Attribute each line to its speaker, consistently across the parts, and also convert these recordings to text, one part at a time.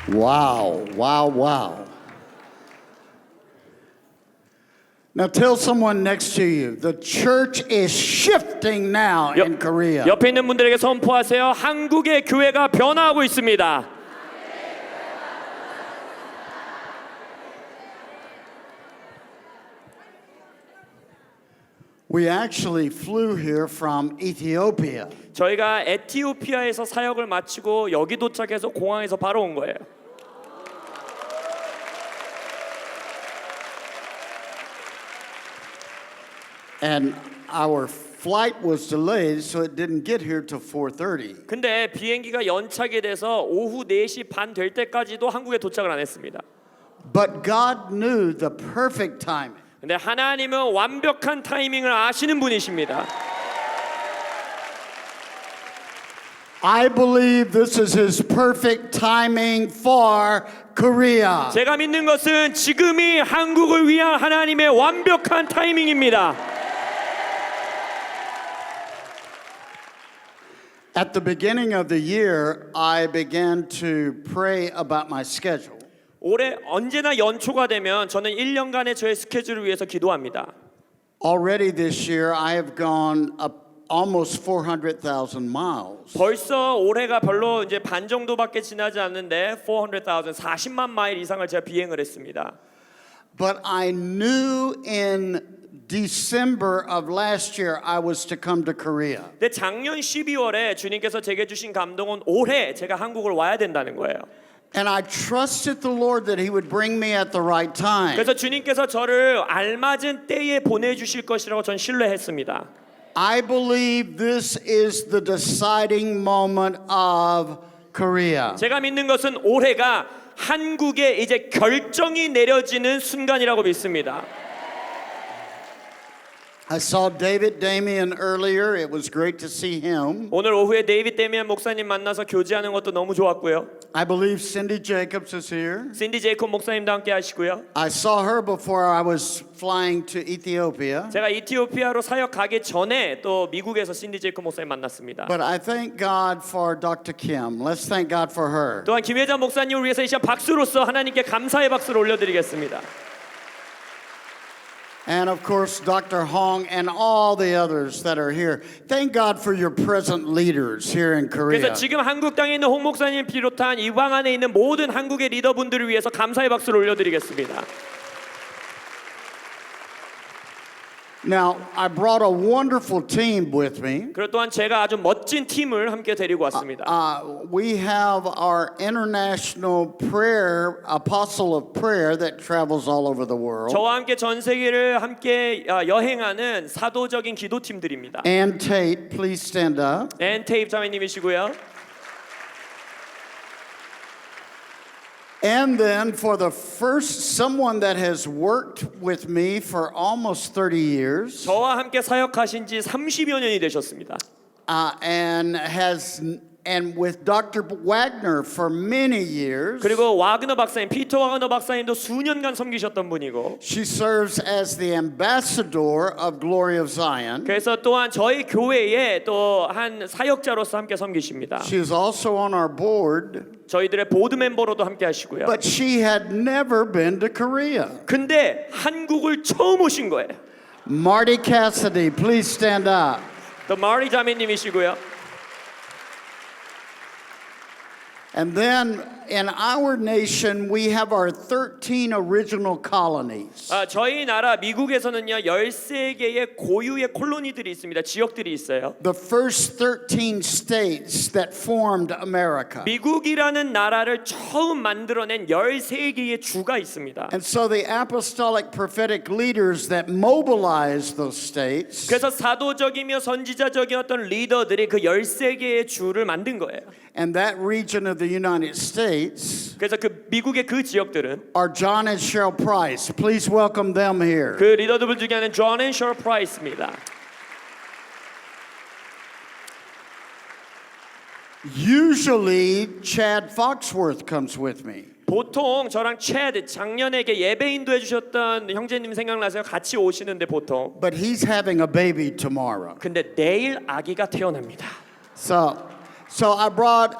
Speaker 1: Wow, wow, wow. Now tell someone next to you, the church is shifting now in Korea.
Speaker 2: 옆에 있는 분들에게 선포하세요. 한국의 교회가 변화하고 있습니다.
Speaker 1: We actually flew here from Ethiopia.
Speaker 2: 저희가 에티오피아에서 사역을 마치고 여기 도착해서 공항에서 바로 온 거예요.
Speaker 1: And our flight was delayed, so it didn't get here till 4:30.
Speaker 2: 근데 비행기가 연착이 돼서 오후 4시 반 될 때까지도 한국에 도착을 안 했습니다.
Speaker 1: But God knew the perfect timing.
Speaker 2: 근데 하나님은 완벽한 타이밍을 아시는 분이십니다.
Speaker 1: I believe this is His perfect timing for Korea.
Speaker 2: 제가 믿는 것은 지금이 한국을 위한 하나님의 완벽한 타이밍입니다.
Speaker 1: At the beginning of the year, I began to pray about my schedule.
Speaker 2: 올해 언제나 연초가 되면 저는 1년간의 저의 스케줄을 위해서 기도합니다.
Speaker 1: Already this year, I have gone up almost 400,000 miles.
Speaker 2: 벌써 올해가 별로 이제 반 정도밖에 지나지 않는데 400,000, 40만 마일 이상을 제가 비행을 했습니다.
Speaker 1: But I knew in December of last year I was to come to Korea.
Speaker 2: 근데 작년 12월에 주님께서 제게 주신 감동은 올해 제가 한국을 와야 된다는 거예요.
Speaker 1: And I trusted the Lord that He would bring me at the right time.
Speaker 2: 그래서 주님께서 저를 알맞은 때에 보내주실 것이라고 전 신뢰했습니다.
Speaker 1: I believe this is the deciding moment of Korea.
Speaker 2: 제가 믿는 것은 올해가 한국에 이제 결정이 내려지는 순간이라고 믿습니다.
Speaker 1: I saw David Damien earlier. It was great to see him.
Speaker 2: 오늘 오후에 데이빗 데미안 목사님 만나서 교제하는 것도 너무 좋았고요.
Speaker 1: I believe Cindy Jacobs is here.
Speaker 2: 신디 제이콥 목사님도 함께 하시고요.
Speaker 1: I saw her before I was flying to Ethiopia.
Speaker 2: 제가 이티오피아로 사역 가기 전에 또 미국에서 신디 제이콥 목사님 만났습니다.
Speaker 1: But I thank God for Dr. Kim. Let's thank God for her.
Speaker 2: 또한 김혜자 목사님을 위해서 이 시간 박수로서 하나님께 감사의 박수를 올려드리겠습니다.
Speaker 1: And of course, Dr. Hong and all the others that are here. Thank God for your present leaders here in Korea.
Speaker 2: 그래서 지금 한국 땅에 있는 홍 목사님 비롯한 이방 안에 있는 모든 한국의 리더분들을 위해서 감사의 박수를 올려드리겠습니다.
Speaker 1: Now, I brought a wonderful team with me.
Speaker 2: 그리고 또한 제가 아주 멋진 팀을 함께 데리고 왔습니다.
Speaker 1: We have our international prayer, apostle of prayer that travels all over the world.
Speaker 2: 저와 함께 전 세계를 함께 여행하는 사도적인 기도팀들입니다.
Speaker 1: Ann Tate, please stand up.
Speaker 2: 앤 테이프 자매님이시고요.
Speaker 1: And then for the first, someone that has worked with me for almost 30 years
Speaker 2: 저와 함께 사역하신 지 30여 년이 되셨습니다.
Speaker 1: and with Dr. Wagner for many years.
Speaker 2: 그리고 와그너 박사님, 피터 와그너 박사님도 수년간 섬기셨던 분이고
Speaker 1: She serves as the ambassador of Glory of Zion.
Speaker 2: 그래서 또한 저희 교회에 또 한 사역자로서 함께 섬기십니다.
Speaker 1: She is also on our board.
Speaker 2: 저희들의 보드 멤버로도 함께 하시고요.
Speaker 1: But she had never been to Korea.
Speaker 2: 근데 한국을 처음 오신 거예요.
Speaker 1: Marty Cassidy, please stand up.
Speaker 2: 또 마리 자매님이시고요.
Speaker 1: And then in our nation, we have our 13 original colonies.
Speaker 2: 저희 나라 미국에서는요 13개의 고유의 콜로니들이 있습니다. 지역들이 있어요.
Speaker 1: The first 13 states that formed America.
Speaker 2: 미국이라는 나라를 처음 만들어낸 13개의 주가 있습니다.
Speaker 1: And so the apostolic prophetic leaders that mobilized those states
Speaker 2: 그래서 사도적이며 선지자적이었던 리더들이 그 13개의 주를 만든 거예요.
Speaker 1: and that region of the United States
Speaker 2: 그래서 그 미국의 그 지역들은
Speaker 1: are John and Cheryl Price. Please welcome them here.
Speaker 2: 그 리더들 중에 하나는 존 앤 셔 프라이스입니다.
Speaker 1: Usually Chad Foxworth comes with me.
Speaker 2: 보통 저랑 채드 작년에 예배 인도해 주셨던 형제님 생각나세요? 같이 오시는데 보통.
Speaker 1: But he's having a baby tomorrow.
Speaker 2: 근데 내일 아기가 태어납니다.
Speaker 1: So I brought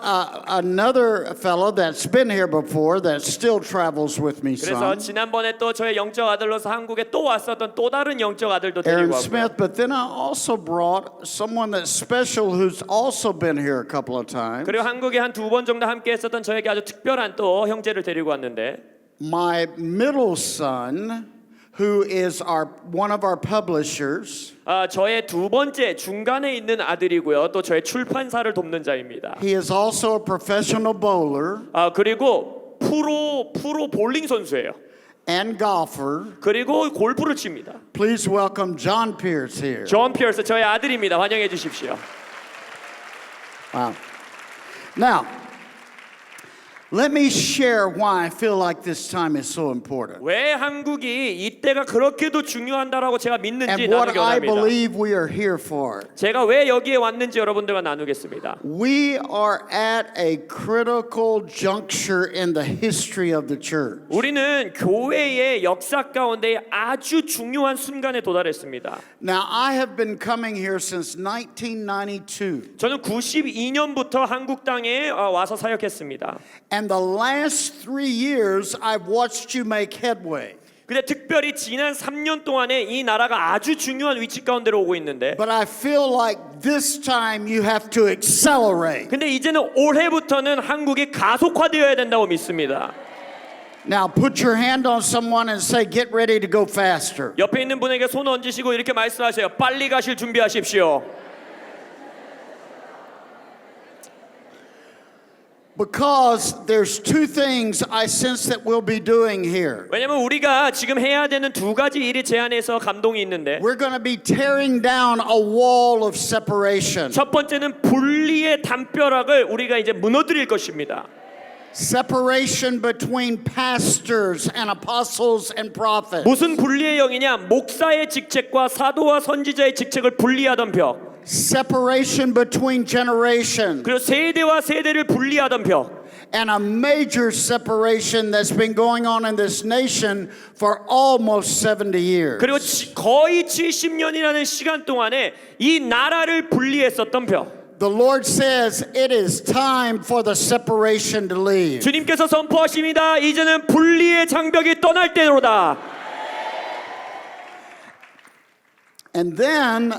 Speaker 1: another fellow that's been here before that still travels with me
Speaker 2: 그래서
Speaker 1: some,
Speaker 2: 지난번에 또 저의 영적 아들로서 한국에 또 왔었던 또 다른 영적 아들도
Speaker 1: Aaron
Speaker 2: 데리고 왔고요.
Speaker 1: Smith. But then I also brought someone that's special who's also been here a couple of times.
Speaker 2: 그리고 한국에 한 2번 정도 함께 했었던 저에게 아주 특별한 또 형제를 데리고 왔는데
Speaker 1: My middle son, who is one of our publishers,
Speaker 2: 저의 두 번째 중간에 있는 아들이고요. 또 저의 출판사를 돕는 자입니다.
Speaker 1: he is also a professional bowler
Speaker 2: 그리고 프로 볼링 선수예요.
Speaker 1: and golfer.
Speaker 2: 그리고 골프를 칩니다.
Speaker 1: Please welcome John Pierce here.
Speaker 2: 존 피어스 저의 아들입니다. 환영해 주십시오.
Speaker 1: Wow. Now, let me share why I feel like this time is so important.
Speaker 2: 왜 한국이 이때가 그렇게도 중요한다라고 제가 믿는지
Speaker 1: And what
Speaker 2: 나누기
Speaker 1: I
Speaker 2: 원합니다.
Speaker 1: believe we are here for.
Speaker 2: 제가 왜 여기에 왔는지 여러분들과 나누겠습니다.
Speaker 1: We are at a critical juncture in the history of the church.
Speaker 2: 우리는 교회의 역사 가운데 아주 중요한 순간에 도달했습니다.
Speaker 1: Now, I have been coming here since 1992.
Speaker 2: 저는 92년부터 한국 땅에 와서 사역했습니다.
Speaker 1: And the last 3 years, I've watched you make headway.
Speaker 2: 근데 특별히 지난 3년 동안에 이 나라가 아주 중요한 위치 가운데로 오고 있는데
Speaker 1: But I feel like this time you have to accelerate.
Speaker 2: 근데 이제는 올해부터는 한국이 가속화되어야 된다고 믿습니다.
Speaker 1: Now, put your hand on someone and say, get ready to go faster.
Speaker 2: 옆에 있는 분에게 손 얹으시고 이렇게 말씀하세요. 빨리 가실 준비하십시오.
Speaker 1: Because there's two things I sense that we'll be doing here.
Speaker 2: 왜냐면 우리가 지금 해야 되는 두 가지 일이 제 안에서 감동이 있는데
Speaker 1: We're going to be tearing down a wall of separation.
Speaker 2: 첫 번째는 분리의 담벼락을 우리가 이제 무너뜨릴 것입니다.
Speaker 1: Separation between pastors and apostles and prophets.
Speaker 2: 무슨 분리의 영이냐? 목사의 직책과 사도와 선지자의 직책을 분리하던 벽.
Speaker 1: Separation between generations.
Speaker 2: 그리고 세대와 세대를 분리하던 벽.
Speaker 1: And a major separation that's been going on in this nation for almost 70 years.
Speaker 2: 그리고 거의 70년이라는 시간 동안에 이 나라를 분리했었던 벽.
Speaker 1: The Lord says it is time for the separation to leave.
Speaker 2: 주님께서 선포하십니다. 이제는 분리의 장벽이 떠날 때로다.
Speaker 1: And then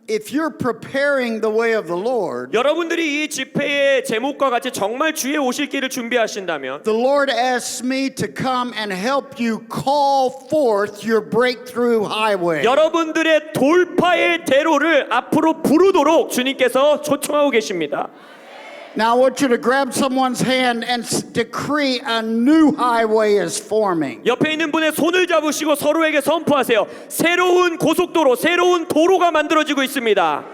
Speaker 1: if you're preparing the way of the Lord,
Speaker 2: 여러분들이 이 집회의 제목과 같이 정말 주의 오실 길을 준비하신다면
Speaker 1: the Lord asks me to come and help you call forth your breakthrough highway.
Speaker 2: 여러분들의 돌파의 대로를 앞으로 부르도록 주님께서 초청하고 계십니다.
Speaker 1: Now I want you to grab someone's hand and decree a new highway is forming.
Speaker 2: 옆에 있는 분의 손을 잡으시고 서로에게 선포하세요. 새로운 고속도로, 새로운 도로가 만들어지고 있습니다.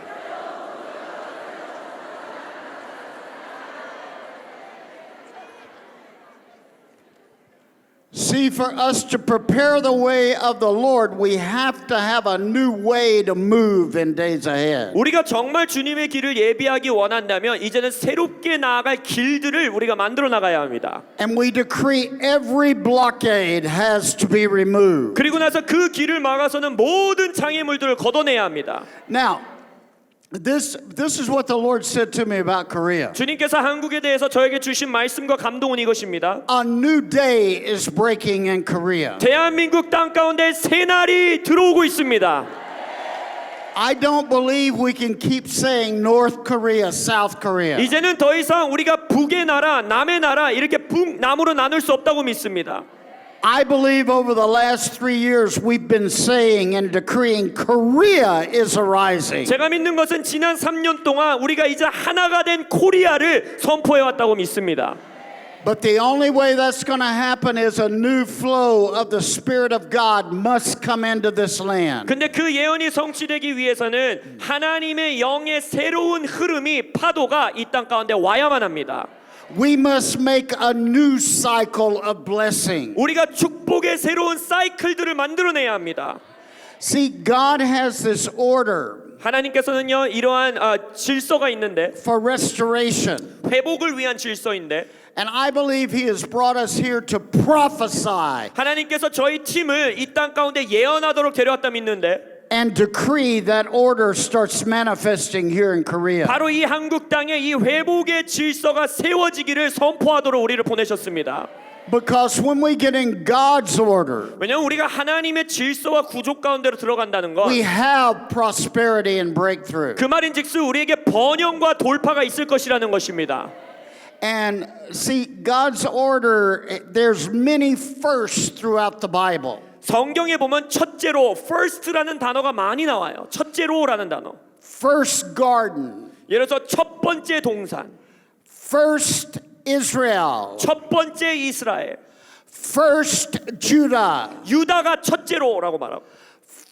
Speaker 1: See, for us to prepare the way of the Lord, we have to have a new way to move in days ahead.
Speaker 2: 우리가 정말 주님의 길을 예비하기 원한다면 이제는 새롭게 나아갈 길들을 우리가 만들어 나가야 합니다.
Speaker 1: And we decree every blockade has to be removed.
Speaker 2: 그리고 나서 그 길을 막아서는 모든 장애물들을 걷어내야 합니다.
Speaker 1: Now, this is what the Lord said to me about Korea.
Speaker 2: 주님께서 한국에 대해서 저에게 주신 말씀과 감동은 이것입니다.
Speaker 1: A new day is breaking in Korea.
Speaker 2: 대한민국 땅 가운데 새 날이 들어오고 있습니다.
Speaker 1: I don't believe we can keep saying North Korea, South Korea.
Speaker 2: 이제는 더 이상 우리가 북의 나라, 남의 나라 이렇게 북남으로 나눌 수 없다고 믿습니다.
Speaker 1: I believe over the last 3 years we've been saying and decreeing Korea is arising.
Speaker 2: 제가 믿는 것은 지난 3년 동안 우리가 이제 하나가 된 코리아를 선포해 왔다고 믿습니다.
Speaker 1: But the only way that's going to happen is a new flow of the Spirit of God must come into this land.
Speaker 2: 근데 그 예언이 성취되기 위해서는 하나님의 영의 새로운 흐름이 파도가 이 땅 가운데 와야만 합니다.
Speaker 1: We must make a new cycle of blessing.
Speaker 2: 우리가 축복의 새로운 사이클들을 만들어내야 합니다.
Speaker 1: See, God has this order
Speaker 2: 하나님께서는요 이러한 질서가 있는데
Speaker 1: for restoration.
Speaker 2: 회복을 위한 질서인데
Speaker 1: And I believe He has brought us here to prophesy.
Speaker 2: 하나님께서 저희 팀을 이 땅 가운데 예언하도록 데려왔다 믿는데
Speaker 1: and decree that order starts manifesting here in Korea.
Speaker 2: 바로 이 한국 땅에 이 회복의 질서가 세워지기를 선포하도록 우리를 보내셨습니다.
Speaker 1: Because when we get in God's order,
Speaker 2: 왜냐하면 우리가 하나님의 질서와 구조 가운데로 들어간다는 것,
Speaker 1: we have prosperity and breakthrough.
Speaker 2: 그 말인즉슨 우리에게 번영과 돌파가 있을 것이라는 것입니다.
Speaker 1: And see, God's order, there's many firsts throughout the Bible.
Speaker 2: 성경에 보면 첫째로 first라는 단어가 많이 나와요. 첫째로라는 단어.
Speaker 1: First garden,
Speaker 2: 예를 들어서 첫 번째 동산,
Speaker 1: first Israel,
Speaker 2: 첫 번째 이스라엘,
Speaker 1: first Judah,
Speaker 2: 유다가 첫째로라고 말하고,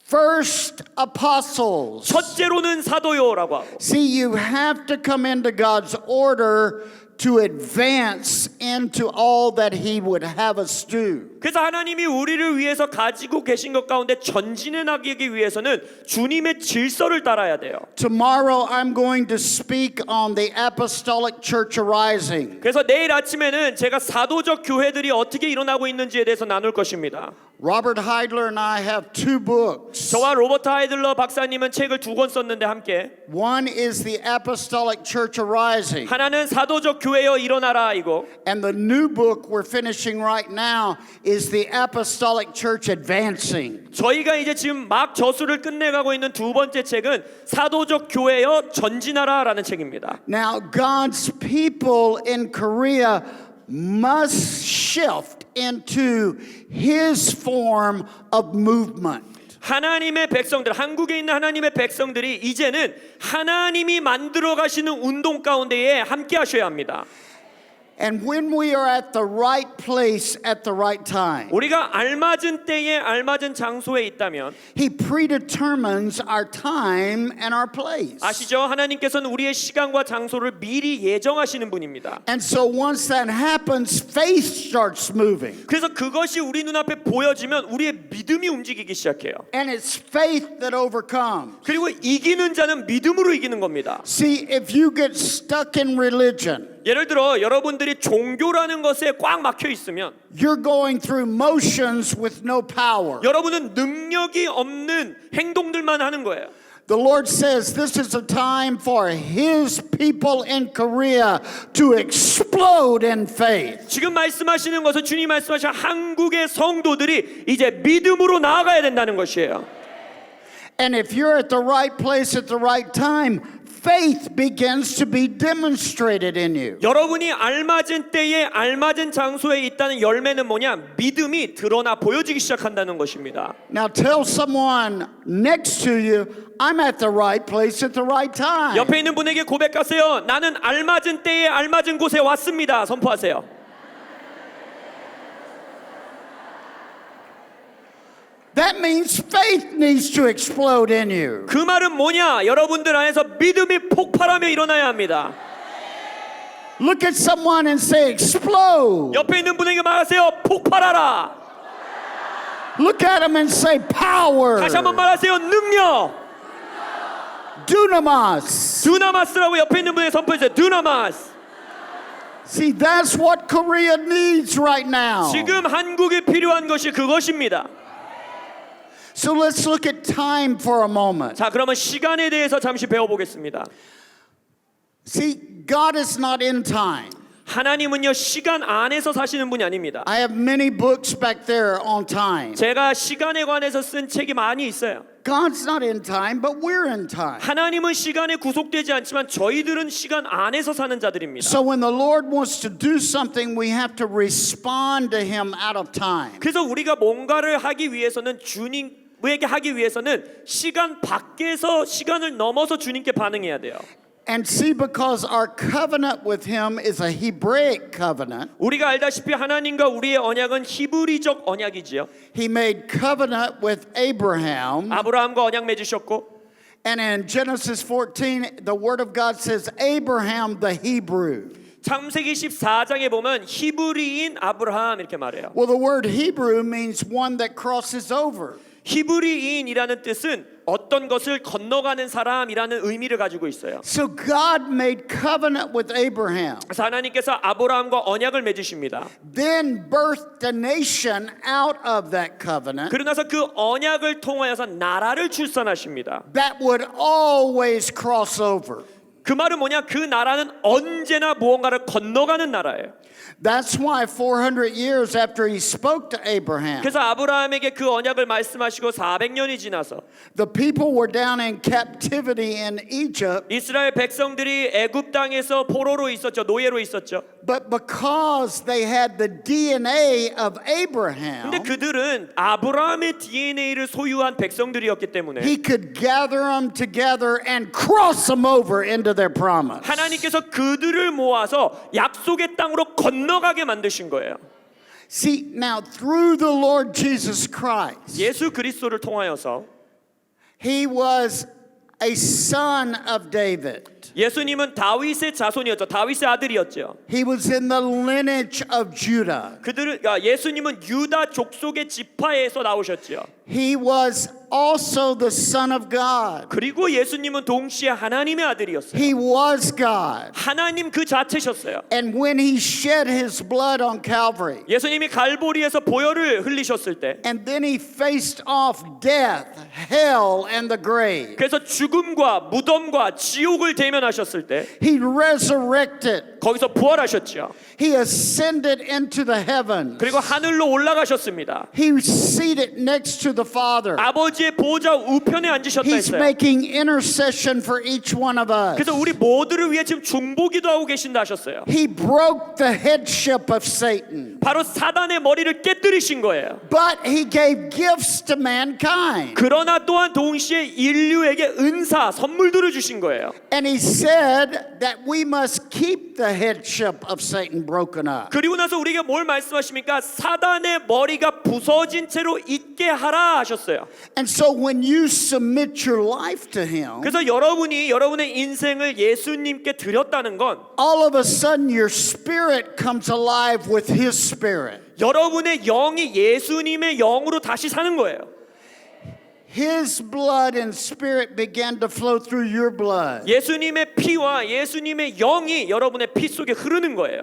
Speaker 1: first apostles.
Speaker 2: 첫째로는 사도요라고 하고.
Speaker 1: See, you have to come into God's order to advance into all that He would have us do.
Speaker 2: 그래서 하나님이 우리를 위해서 가지고 계신 것 가운데 전진해 나가기 위해서는 주님의 질서를 따라야 돼요.
Speaker 1: Tomorrow I'm going to speak on the apostolic church arising.
Speaker 2: 그래서 내일 아침에는 제가 사도적 교회들이 어떻게 일어나고 있는지에 대해서 나눌 것입니다.
Speaker 1: Robert Heidler and I have two books.
Speaker 2: 저와 로버트 하이들러 박사님은 책을 2권 썼는데 함께,
Speaker 1: One is the apostolic church arising.
Speaker 2: 하나는 사도적 교회여 일어나라 이고,
Speaker 1: And the new book we're finishing right now is the apostolic church advancing.
Speaker 2: 저희가 이제 지금 막 저수를 끝내가고 있는 두 번째 책은 사도적 교회여 전진하라라는 책입니다.
Speaker 1: Now, God's people in Korea must shift into His form of movement.
Speaker 2: 하나님의 백성들, 한국에 있는 하나님의 백성들이 이제는 하나님이 만들어 가시는 운동 가운데에 함께 하셔야 합니다.
Speaker 1: And when we are at the right place at the right time,
Speaker 2: 우리가 알맞은 때에 알맞은 장소에 있다면,
Speaker 1: He predetermines our time and our place.
Speaker 2: 아시죠? 하나님께서는 우리의 시간과 장소를 미리 예정하시는 분입니다.
Speaker 1: And so once that happens, faith starts moving.
Speaker 2: 그래서 그것이 우리 눈앞에 보여지면 우리의 믿음이 움직이기 시작해요.
Speaker 1: And it's faith that overcomes.
Speaker 2: 그리고 이기는 자는 믿음으로 이기는 겁니다.
Speaker 1: See, if you get stuck in religion,
Speaker 2: 예를 들어 여러분들이 종교라는 것에 꽉 막혀 있으면
Speaker 1: you're going through motions with no power.
Speaker 2: 여러분은 능력이 없는 행동들만 하는 거예요.
Speaker 1: The Lord says this is a time for His people in Korea to explode in faith.
Speaker 2: 지금 말씀하시는 것은 주님 말씀하신 한국의 성도들이 이제 믿음으로 나아가야 된다는 것이에요.
Speaker 1: And if you're at the right place at the right time, faith begins to be demonstrated in you.
Speaker 2: 여러분이 알맞은 때에 알맞은 장소에 있다는 열매는 뭐냐? 믿음이 드러나 보여지기 시작한다는 것입니다.
Speaker 1: Now tell someone next to you, I'm at the right place at the right time.
Speaker 2: 옆에 있는 분에게 고백하세요. 나는 알맞은 때에 알맞은 곳에 왔습니다. 선포하세요.
Speaker 1: That means faith needs to explode in you.
Speaker 2: 그 말은 뭐냐? 여러분들 안에서 믿음이 폭발하며 일어나야 합니다.
Speaker 1: Look at someone and say, explode.
Speaker 2: 옆에 있는 분에게 말하세요. 폭발하라.
Speaker 1: Look at them and say, power.
Speaker 2: 다시 한번 말하세요. 능력.
Speaker 1: Dunamis.
Speaker 2: 두나마스라고 옆에 있는 분에게 선포해주세요. 두나마스.
Speaker 1: See, that's what Korea needs right now.
Speaker 2: 지금 한국에 필요한 것이 그것입니다.
Speaker 1: So let's look at time for a moment.
Speaker 2: 자, 그러면 시간에 대해서 잠시 배워보겠습니다.
Speaker 1: See, God is not in time.
Speaker 2: 하나님은요 시간 안에서 사시는 분이 아닙니다.
Speaker 1: I have many books back there on time.
Speaker 2: 제가 시간에 관해서 쓴 책이 많이 있어요.
Speaker 1: God's not in time, but we're in time.
Speaker 2: 하나님은 시간에 구속되지 않지만 저희들은 시간 안에서 사는 자들입니다.
Speaker 1: So when the Lord wants to do something, we have to respond to Him out of time.
Speaker 2: 그래서 우리가 뭔가를 하기 위해서는 주님에게 하기 위해서는 시간 밖에서 시간을 넘어서 주님께 반응해야 돼요.
Speaker 1: And see, because our covenant with Him is a Hebraic covenant,
Speaker 2: 우리가 알다시피 하나님과 우리의 언약은 히브리적 언약이지요.
Speaker 1: He made covenant with Abraham.
Speaker 2: 아브라함과 언약 맺으셨고,
Speaker 1: And in Genesis 14, the Word of God says, Abraham the Hebrew.
Speaker 2: 창세기 14장에 보면 히브리인 아브라함 이렇게 말해요.
Speaker 1: Well, the word Hebrew means one that crosses over.
Speaker 2: 히브리인이라는 뜻은 어떤 것을 건너가는 사람이라는 의미를 가지고 있어요.
Speaker 1: So God made covenant with Abraham,
Speaker 2: 그래서 하나님께서 아브라함과 언약을 맺으십니다.
Speaker 1: then birthed a nation out of that covenant
Speaker 2: 그러고 나서 그 언약을 통하여서 나라를 출산하십니다.
Speaker 1: that would always cross over.
Speaker 2: 그 말은 뭐냐? 그 나라는 언제나 무언가를 건너가는 나라예요.
Speaker 1: That's why 400 years after he spoke to Abraham,
Speaker 2: 그래서 아브라함에게 그 언약을 말씀하시고 400년이 지나서
Speaker 1: the people were down in captivity in Egypt,
Speaker 2: 이스라엘 백성들이 애굽 땅에서 포로로 있었죠. 노예로 있었죠.
Speaker 1: but because they had the DNA of Abraham,
Speaker 2: 근데 그들은 아브라함의 DNA를 소유한 백성들이었기 때문에
Speaker 1: he could gather them together and cross them over into their promise.
Speaker 2: 하나님께서 그들을 모아서 약속의 땅으로 건너가게 만드신 거예요.
Speaker 1: See, now through the Lord Jesus Christ,
Speaker 2: 예수 그리스도를 통하여서
Speaker 1: he was a son of David.
Speaker 2: 예수님은 다윗의 자손이었죠. 다윗의 아들이었죠.
Speaker 1: He was in the lineage of Judah.
Speaker 2: 예수님은 유다 족속의 지파에서 나오셨죠.
Speaker 1: He was also the Son of God.
Speaker 2: 그리고 예수님은 동시에 하나님의 아들이었어요.
Speaker 1: He was God.
Speaker 2: 하나님 그 자체셨어요.
Speaker 1: And when he shed his blood on Calvary,
Speaker 2: 예수님이 갈보리에서 보혈을 흘리셨을 때
Speaker 1: and then he faced off death, hell, and the grave,
Speaker 2: 그래서 죽음과 무덤과 지옥을 대면하셨을 때
Speaker 1: he resurrected.
Speaker 2: 거기서 부활하셨죠.
Speaker 1: He ascended into the heavens.
Speaker 2: 그리고 하늘로 올라가셨습니다.
Speaker 1: He was seated next to the Father.
Speaker 2: 아버지의 보좌 우편에 앉으셨다
Speaker 1: He's
Speaker 2: 했어요.
Speaker 1: making intercession for each one of us.
Speaker 2: 그래서 우리 모두를 위해 지금 중보기도 하고 계신다 하셨어요.
Speaker 1: He broke the headship of Satan,
Speaker 2: 바로 사단의 머리를 깨뜨리신 거예요.
Speaker 1: but he gave gifts to mankind.
Speaker 2: 그러나 또한 동시에 인류에게 은사, 선물들을 주신 거예요.
Speaker 1: And he said that we must keep the headship of Satan broken up.
Speaker 2: 그리고 나서 우리에게 뭘 말씀하십니까? 사단의 머리가 부서진 채로 있게 하라 하셨어요.
Speaker 1: And so when you submit your life to him,
Speaker 2: 그래서 여러분이 여러분의 인생을 예수님께 드렸다는 건
Speaker 1: all of a sudden your spirit comes alive with his spirit.
Speaker 2: 여러분의 영이 예수님의 영으로 다시 사는 거예요.
Speaker 1: His blood and spirit began to flow through your blood.
Speaker 2: 예수님의 피와 예수님의 영이 여러분의 피 속에 흐르는 거예요.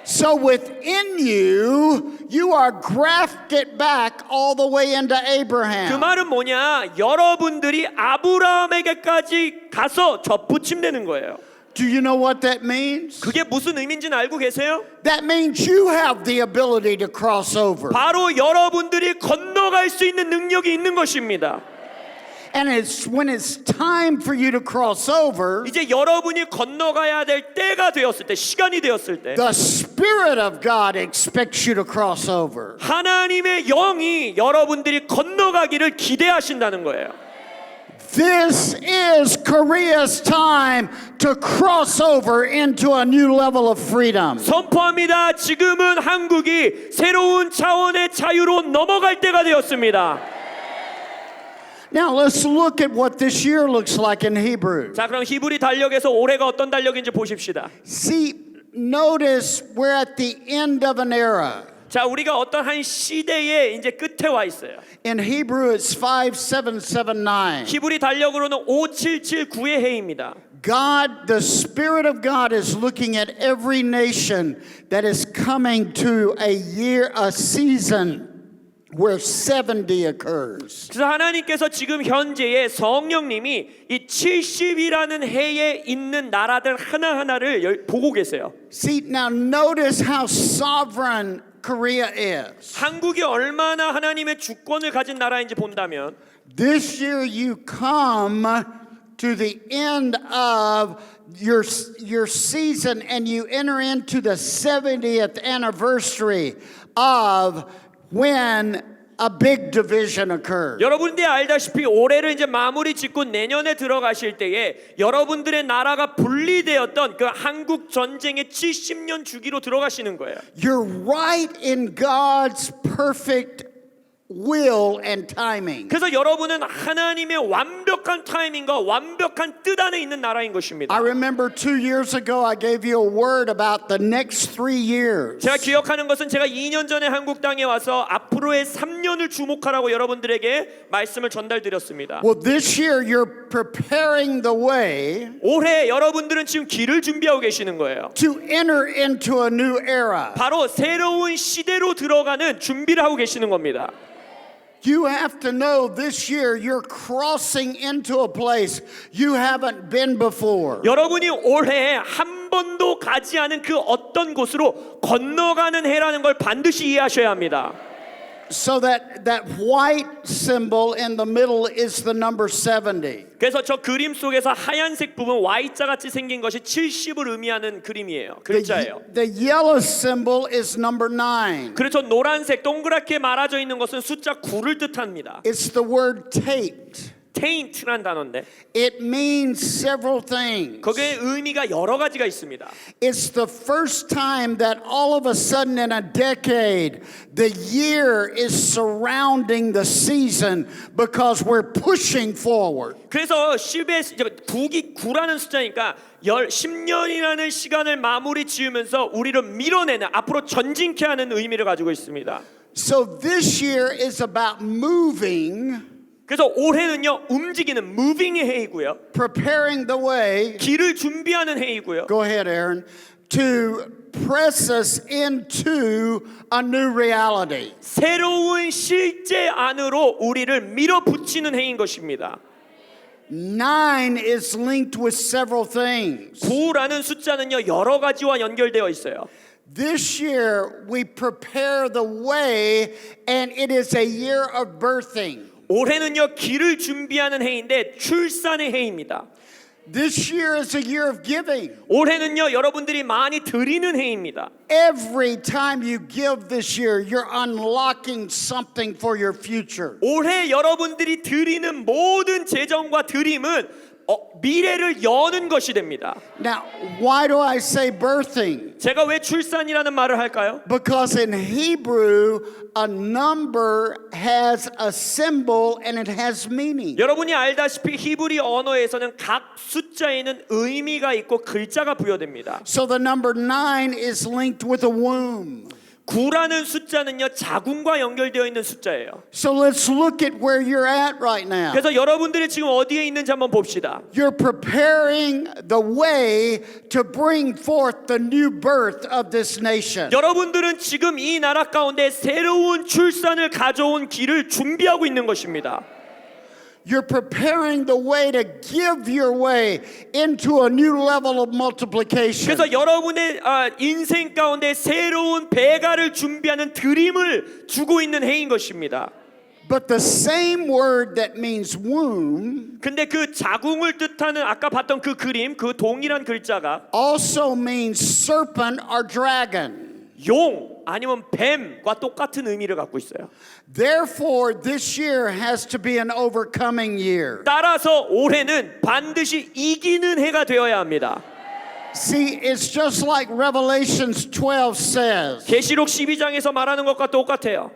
Speaker 1: So within you, you are grafted back all the way into
Speaker 2: 그
Speaker 1: Abraham.
Speaker 2: 말은 뭐냐? 여러분들이 아브라함에게까지 가서 접붙임되는 거예요.
Speaker 1: Do you know what that means?
Speaker 2: 그게 무슨 의미인지는 알고 계세요?
Speaker 1: That means you have the ability to cross over.
Speaker 2: 바로 여러분들이 건너갈 수 있는 능력이 있는 것입니다.
Speaker 1: And it's when it's time for you to cross over,
Speaker 2: 이제 여러분이 건너가야 될 때가 되었을 때, 시간이 되었을 때
Speaker 1: the Spirit of God expects you to cross over.
Speaker 2: 하나님의 영이 여러분들이 건너가기를 기대하신다는 거예요.
Speaker 1: This is Korea's time to cross over into a new level of freedom.
Speaker 2: 선포합니다. 지금은 한국이 새로운 차원의 자유로 넘어갈 때가 되었습니다.
Speaker 1: Now let's look at what this year looks like in Hebrew.
Speaker 2: 자, 그럼 히브리 달력에서 올해가 어떤 달력인지 보십시다.
Speaker 1: See, notice we're at the end of an era.
Speaker 2: 자, 우리가 어떤 한 시대의 이제 끝에 와 있어요.
Speaker 1: In Hebrew, it's 5779.
Speaker 2: 히브리 달력으로는 5779의 해입니다.
Speaker 1: God, the Spirit of God is looking at every nation that is coming to a year, a season where 70 occurs.
Speaker 2: 그래서 하나님께서 지금 현재의 성령님이 이 70이라는 해에 있는 나라들 하나하나를 보고 계세요.
Speaker 1: See, now notice how sovereign Korea is.
Speaker 2: 한국이 얼마나 하나님의 주권을 가진 나라인지 본다면
Speaker 1: This year you come to the end of your season and you enter into the 70th anniversary of when a big division occurred.
Speaker 2: 여러분들이 알다시피 올해를 이제 마무리 짓고 내년에 들어가실 때에 여러분들의 나라가 분리되었던 그 한국 전쟁의 70년 주기로 들어가시는 거예요.
Speaker 1: You're right in God's perfect will and timing.
Speaker 2: 그래서 여러분은 하나님의 완벽한 타이밍과 완벽한 뜻 안에 있는 나라인 것입니다.
Speaker 1: I remember 2 years ago I gave you a word about the next 3 years.
Speaker 2: 제가 기억하는 것은 제가 2년 전에 한국 땅에 와서 앞으로의 3년을 주목하라고 여러분들에게 말씀을 전달드렸습니다.
Speaker 1: Well, this year you're preparing the way
Speaker 2: 올해 여러분들은 지금 길을 준비하고 계시는 거예요.
Speaker 1: to enter into a new era.
Speaker 2: 바로 새로운 시대로 들어가는 준비를 하고 계시는 겁니다.
Speaker 1: You have to know this year you're crossing into a place you haven't been before.
Speaker 2: 여러분이 올해 한 번도 가지 않은 그 어떤 곳으로 건너가는 해라는 걸 반드시 이해하셔야 합니다.
Speaker 1: So that white symbol in the middle is the number 70.
Speaker 2: 그래서 저 그림 속에서 하얀색 부분 Y자 같이 생긴 것이 70을 의미하는 그림이에요. 글자예요.
Speaker 1: The yellow symbol is number 9.
Speaker 2: 그래서 노란색 동그랗게 말아져 있는 것은 숫자 9를 뜻합니다.
Speaker 1: It's the word taint.
Speaker 2: taint란 단어인데
Speaker 1: It means several things.
Speaker 2: 거기에 의미가 여러 가지가 있습니다.
Speaker 1: It's the first time that all of a sudden in a decade, the year is surrounding the season because we're pushing forward.
Speaker 2: 그래서 10의 9라는 숫자니까 10년이라는 시간을 마무리 지으면서 우리를 밀어내는 앞으로 전진케 하는 의미를 가지고 있습니다.
Speaker 1: So this year is about moving,
Speaker 2: 그래서 올해는요 움직이는 moving의 해이고요.
Speaker 1: preparing the way.
Speaker 2: 길을 준비하는 해이고요.
Speaker 1: Go ahead, Aaron. To press us into a new reality.
Speaker 2: 새로운 실제 안으로 우리를 밀어붙이는 해인 것입니다.
Speaker 1: 9 is linked with several things.
Speaker 2: 9라는 숫자는요 여러 가지와 연결되어 있어요.
Speaker 1: This year we prepare the way and it is a year of birthing.
Speaker 2: 올해는요 길을 준비하는 해인데 출산의 해입니다.
Speaker 1: This year is a year of giving.
Speaker 2: 올해는요 여러분들이 많이 드리는 해입니다.
Speaker 1: Every time you give this year, you're unlocking something for your future.
Speaker 2: 올해 여러분들이 드리는 모든 재정과 드림은 미래를 여는 것이 됩니다.
Speaker 1: Now, why do I say birthing?
Speaker 2: 제가 왜 출산이라는 말을 할까요?
Speaker 1: Because in Hebrew, a number has a symbol and it has meaning.
Speaker 2: 여러분이 알다시피 히브리 언어에서는 각 숫자에는 의미가 있고 글자가 부여됩니다.
Speaker 1: So the number 9 is linked with a womb.
Speaker 2: 9라는 숫자는요 자궁과 연결되어 있는 숫자예요.
Speaker 1: So let's look at where you're at right now.
Speaker 2: 그래서 여러분들이 지금 어디에 있는지 한번 봅시다.
Speaker 1: You're preparing the way to bring forth the new birth of this nation.
Speaker 2: 여러분들은 지금 이 나라 가운데 새로운 출산을 가져온 길을 준비하고 있는 것입니다.
Speaker 1: You're preparing the way to give your way into a new level of multiplication.
Speaker 2: 그래서 여러분의 인생 가운데 새로운 배가를 준비하는 드림을 주고 있는 해인 것입니다.
Speaker 1: But the same word that means womb
Speaker 2: 근데 그 자궁을 뜻하는 아까 봤던 그 그림, 그 동일한 글자가
Speaker 1: also means serpent or dragon.
Speaker 2: 용 아니면 뱀과 똑같은 의미를 갖고 있어요.
Speaker 1: Therefore, this year has to be an overcoming year.
Speaker 2: 따라서 올해는 반드시 이기는 해가 되어야 합니다.
Speaker 1: See, it's just like Revelations 12 says.
Speaker 2: 계시록 12장에서 말하는 것과 똑같아요.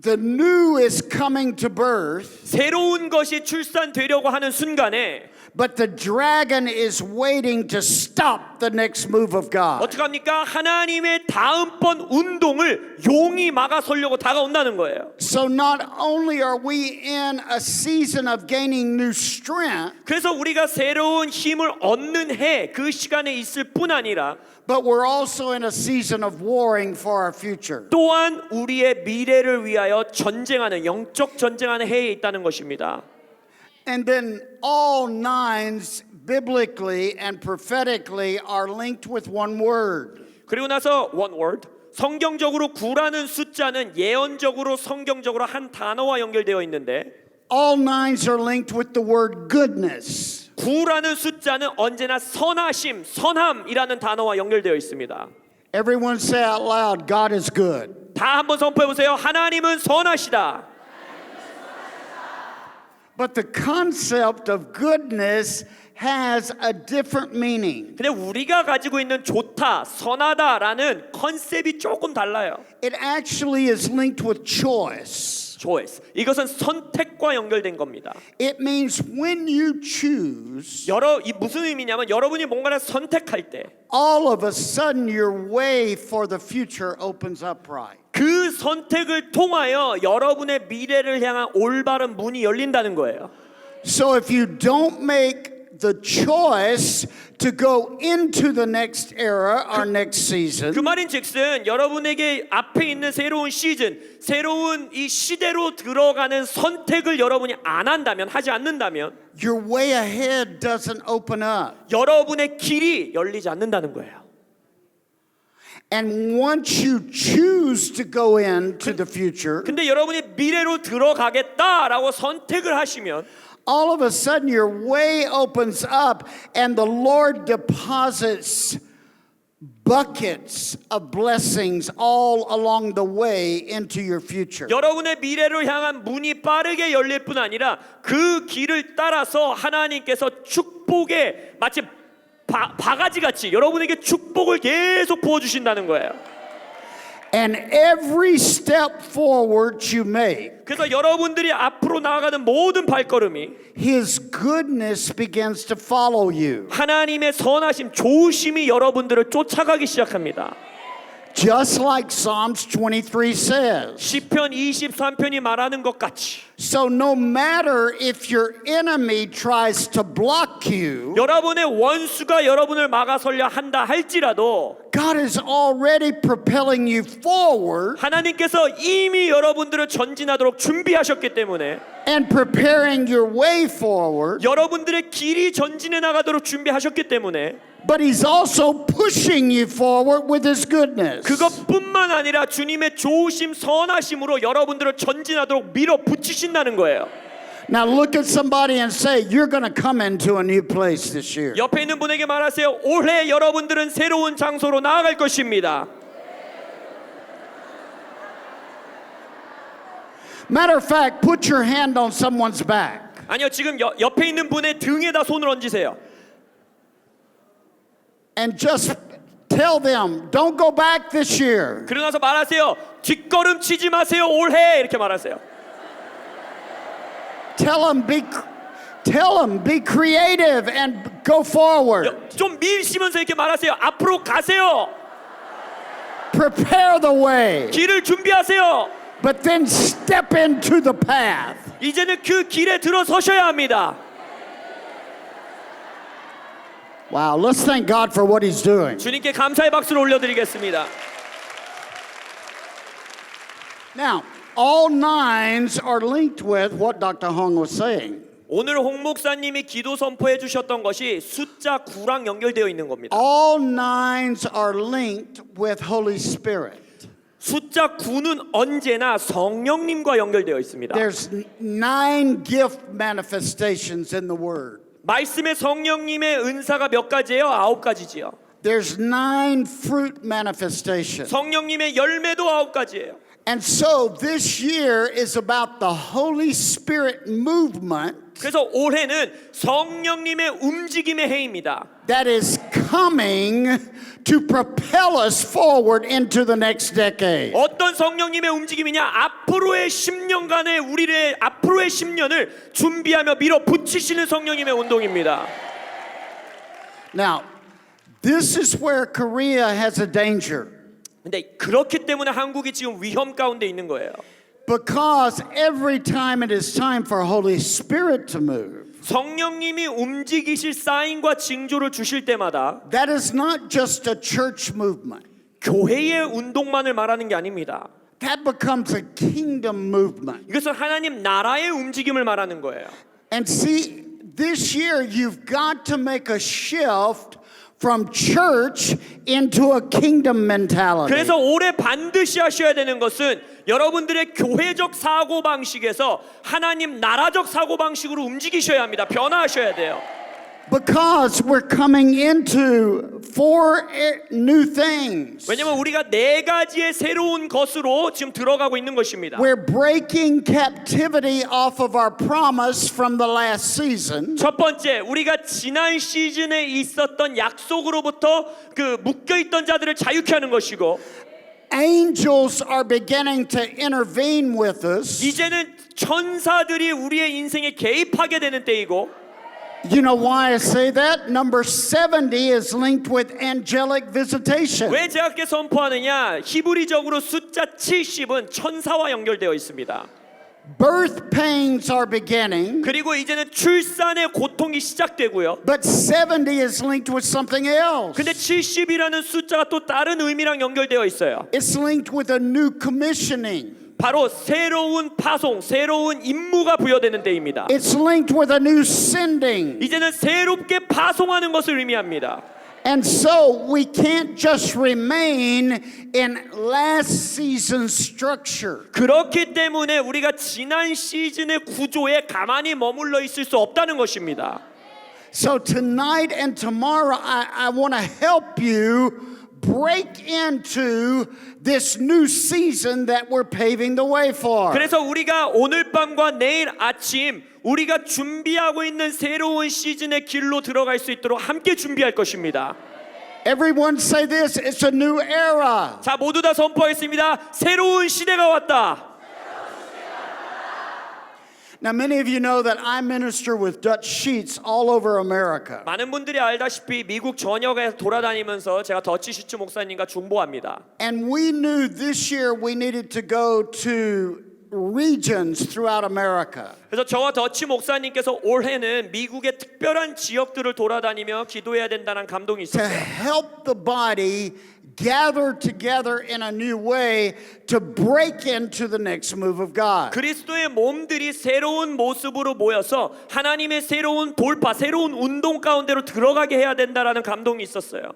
Speaker 1: The new is coming to birth,
Speaker 2: 새로운 것이 출산되려고 하는 순간에
Speaker 1: but the dragon is waiting to stop the next move of God.
Speaker 2: 어떻게 합니까? 하나님의 다음번 운동을 용이 막아서려고 다가온다는 거예요.
Speaker 1: So not only are we in a season of gaining new strength,
Speaker 2: 그래서 우리가 새로운 힘을 얻는 해, 그 시간에 있을 뿐 아니라
Speaker 1: but we're also in a season of warring for our future.
Speaker 2: 또한 우리의 미래를 위하여 전쟁하는 영적 전쟁하는 해에 있다는 것입니다.
Speaker 1: And then all nines biblically and prophetically are linked with one word.
Speaker 2: 그리고 나서 one word. 성경적으로 9라는 숫자는 예언적으로 성경적으로 한 단어와 연결되어 있는데
Speaker 1: All nines are linked with the word goodness.
Speaker 2: 9라는 숫자는 언제나 선하심, 선함이라는 단어와 연결되어 있습니다.
Speaker 1: Everyone say out loud, God is good.
Speaker 2: 다 한번 선포해 보세요. 하나님은 선하시다.
Speaker 1: But the concept of goodness has a different meaning.
Speaker 2: 근데 우리가 가지고 있는 좋다, 선하다라는 컨셉이 조금 달라요.
Speaker 1: It actually is linked with choice.
Speaker 2: choice. 이것은 선택과 연결된 겁니다.
Speaker 1: It means when you choose,
Speaker 2: 이 무슨 의미냐면 여러분이 뭔가를 선택할 때
Speaker 1: all of a sudden your way for the future opens up right.
Speaker 2: 그 선택을 통하여 여러분의 미래를 향한 올바른 문이 열린다는 거예요.
Speaker 1: So if you don't make the choice to go into the next era or next season,
Speaker 2: 그 말인즉슨 여러분에게 앞에 있는 새로운 시즌, 새로운 이 시대로 들어가는 선택을 여러분이 안 한다면, 하지 않는다면
Speaker 1: your way ahead doesn't open up.
Speaker 2: 여러분의 길이 열리지 않는다는 거예요.
Speaker 1: And once you choose to go into the future,
Speaker 2: 근데 여러분이 미래로 들어가겠다라고 선택을 하시면
Speaker 1: all of a sudden your way opens up and the Lord deposits buckets of blessings all along the way into your future.
Speaker 2: 여러분의 미래를 향한 문이 빠르게 열릴 뿐 아니라 그 길을 따라서 하나님께서 축복의 마치 바가지같이 여러분에게 축복을 계속 부어주신다는 거예요.
Speaker 1: And every step forward you make,
Speaker 2: 그래서 여러분들이 앞으로 나아가는 모든 발걸음이
Speaker 1: His goodness begins to follow you.
Speaker 2: 하나님의 선하심, 좋으심이 여러분들을 쫓아가기 시작합니다.
Speaker 1: Just like Psalms 23 says.
Speaker 2: 시편 23편이 말하는 것 같이
Speaker 1: So no matter if your enemy tries to block you,
Speaker 2: 여러분의 원수가 여러분을 막아서려 한다 할지라도
Speaker 1: God is already propelling you forward
Speaker 2: 하나님께서 이미 여러분들을 전진하도록 준비하셨기 때문에
Speaker 1: and preparing your way forward,
Speaker 2: 여러분들의 길이 전진해 나가도록 준비하셨기 때문에
Speaker 1: but He's also pushing you forward with His goodness.
Speaker 2: 그것뿐만 아니라 주님의 좋으심, 선하심으로 여러분들을 전진하도록 밀어붙이신다는 거예요.
Speaker 1: Now look at somebody and say, you're going to come into a new place this year.
Speaker 2: 옆에 있는 분에게 말하세요. 올해 여러분들은 새로운 장소로 나아갈 것입니다.
Speaker 1: Matter of fact, put your hand on someone's back.
Speaker 2: 아니요, 지금 옆에 있는 분의 등에다 손을 얹으세요.
Speaker 1: And just tell them, don't go back this year.
Speaker 2: 그러고 나서 말하세요. 뒷걸음 치지 마세요. 올해 이렇게 말하세요.
Speaker 1: Tell them, be creative and go forward.
Speaker 2: 좀 밀시면서 이렇게 말하세요. 앞으로 가세요.
Speaker 1: Prepare the way,
Speaker 2: 길을 준비하세요.
Speaker 1: but then step into the path.
Speaker 2: 이제는 그 길에 들어서셔야 합니다.
Speaker 1: Wow, let's thank God for what He's doing.
Speaker 2: 주님께 감사의 박수를 올려드리겠습니다.
Speaker 1: Now, all nines are linked with what Dr. Hong was saying.
Speaker 2: 오늘 홍 목사님이 기도 선포해 주셨던 것이 숫자 9랑 연결되어 있는 겁니다.
Speaker 1: All nines are linked with Holy Spirit.
Speaker 2: 숫자 9는 언제나 성령님과 연결되어 있습니다.
Speaker 1: There's 9 gift manifestations in the Word.
Speaker 2: 말씀의 성령님의 은사가 몇 가지예요? 9가지지요.
Speaker 1: There's 9 fruit manifestations.
Speaker 2: 성령님의 열매도 9가지예요.
Speaker 1: And so this year is about the Holy Spirit movement
Speaker 2: 그래서 올해는 성령님의 움직임의 해입니다.
Speaker 1: that is coming to propel us forward into the next decade.
Speaker 2: 어떤 성령님의 움직임이냐? 앞으로의 10년간의 우리의 앞으로의 10년을 준비하며 밀어붙이시는 성령님의 운동입니다.
Speaker 1: Now, this is where Korea has a danger.
Speaker 2: 근데 그렇기 때문에 한국이 지금 위험 가운데 있는 거예요.
Speaker 1: Because every time it is time for Holy Spirit to move,
Speaker 2: 성령님이 움직이실 사인과 징조를 주실 때마다
Speaker 1: that is not just a church movement.
Speaker 2: 교회의 운동만을 말하는 게 아닙니다.
Speaker 1: That becomes a kingdom movement.
Speaker 2: 이것은 하나님 나라의 움직임을 말하는 거예요.
Speaker 1: And see, this year you've got to make a shift from church into a kingdom mentality.
Speaker 2: 그래서 올해 반드시 하셔야 되는 것은 여러분들의 교회적 사고방식에서 하나님 나라적 사고방식으로 움직이셔야 합니다. 변화하셔야 돼요.
Speaker 1: Because we're coming into four new things.
Speaker 2: 왜냐면 우리가 네 가지의 새로운 것으로 지금 들어가고 있는 것입니다.
Speaker 1: We're breaking captivity off of our promise from the last season.
Speaker 2: 첫 번째, 우리가 지난 시즌에 있었던 약속으로부터 그 묶여 있던 자들을 자유케 하는 것이고,
Speaker 1: Angels are beginning to intervene with us.
Speaker 2: 이제는 천사들이 우리의 인생에 개입하게 되는 때이고,
Speaker 1: You know why I say that? Number 70 is linked with angelic visitation.
Speaker 2: 왜 제가 그렇게 선포하느냐? 히브리적으로 숫자 70은 천사와 연결되어 있습니다.
Speaker 1: Birth pains are beginning,
Speaker 2: 그리고 이제는 출산의 고통이 시작되고요.
Speaker 1: but 70 is linked with something else.
Speaker 2: 근데 70이라는 숫자가 또 다른 의미랑 연결되어 있어요.
Speaker 1: It's linked with a new commissioning.
Speaker 2: 바로 새로운 파송, 새로운 임무가 부여되는 때입니다.
Speaker 1: It's linked with a new sending.
Speaker 2: 이제는 새롭게 파송하는 것을 의미합니다.
Speaker 1: And so we can't just remain in last season's structure.
Speaker 2: 그렇기 때문에 우리가 지난 시즌의 구조에 가만히 머물러 있을 수 없다는 것입니다.
Speaker 1: So tonight and tomorrow, I want to help you break into this new season that we're paving the way for.
Speaker 2: 그래서 우리가 오늘 밤과 내일 아침 우리가 준비하고 있는 새로운 시즌의 길로 들어갈 수 있도록 함께 준비할 것입니다.
Speaker 1: Everyone say this, it's a new era.
Speaker 2: 자, 모두 다 선포하겠습니다. 새로운 시대가 왔다.
Speaker 1: Now, many of you know that I minister with Dutch sheets all over America.
Speaker 2: 많은 분들이 알다시피 미국 전역에 돌아다니면서 제가 더치 시츠 목사님과 중보합니다.
Speaker 1: And we knew this year we needed to go to regions throughout America.
Speaker 2: 그래서 저와 더치 목사님께서 올해는 미국의 특별한 지역들을 돌아다니며 기도해야 된다는 감동이
Speaker 1: To
Speaker 2: 있었어요.
Speaker 1: help the body gather together in a new way to break into the next move of God.
Speaker 2: 그리스도의 몸들이 새로운 모습으로 모여서 하나님의 새로운 돌파, 새로운 운동 가운데로 들어가게 해야 된다라는 감동이 있었어요.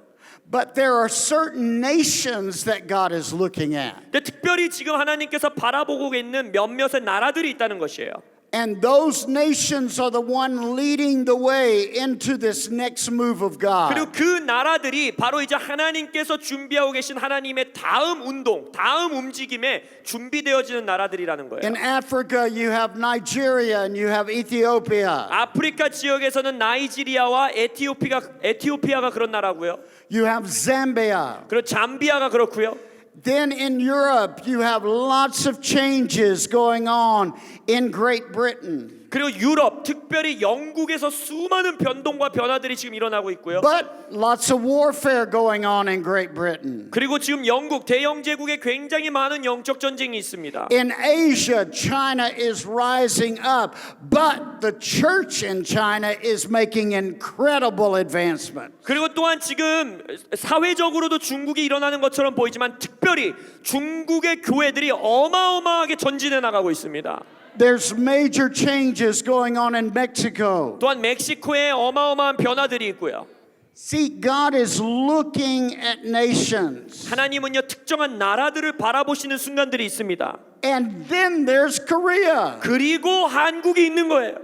Speaker 1: But there are certain nations that God is looking at.
Speaker 2: 근데 특별히 지금 하나님께서 바라보고 있는 몇몇의 나라들이 있다는 것이에요.
Speaker 1: And those nations are the one leading the way into this next move of God.
Speaker 2: 그리고 그 나라들이 바로 이제 하나님께서 준비하고 계신 하나님의 다음 운동, 다음 움직임에 준비되어지는 나라들이라는 거예요.
Speaker 1: In Africa, you have Nigeria and you have Ethiopia.
Speaker 2: 아프리카 지역에서는 나이지리아와 에티오피아가 그런 나라고요.
Speaker 1: You have Zambia.
Speaker 2: 그리고 잠비아가 그렇고요.
Speaker 1: Then in Europe, you have lots of changes going on in Great Britain.
Speaker 2: 그리고 유럽, 특별히 영국에서 수많은 변동과 변화들이 지금 일어나고 있고요.
Speaker 1: But lots of warfare going on in Great Britain.
Speaker 2: 그리고 지금 영국 대영제국에 굉장히 많은 영적 전쟁이 있습니다.
Speaker 1: In Asia, China is rising up, but the church in China is making incredible advancement.
Speaker 2: 그리고 또한 지금 사회적으로도 중국이 일어나는 것처럼 보이지만 특별히 중국의 교회들이 어마어마하게 전진해 나가고 있습니다.
Speaker 1: There's major changes going on in Mexico.
Speaker 2: 또한 멕시코에 어마어마한 변화들이 있고요.
Speaker 1: See, God is looking at nations.
Speaker 2: 하나님은요 특정한 나라들을 바라보시는 순간들이 있습니다.
Speaker 1: And then there's Korea.
Speaker 2: 그리고 한국이 있는 거예요.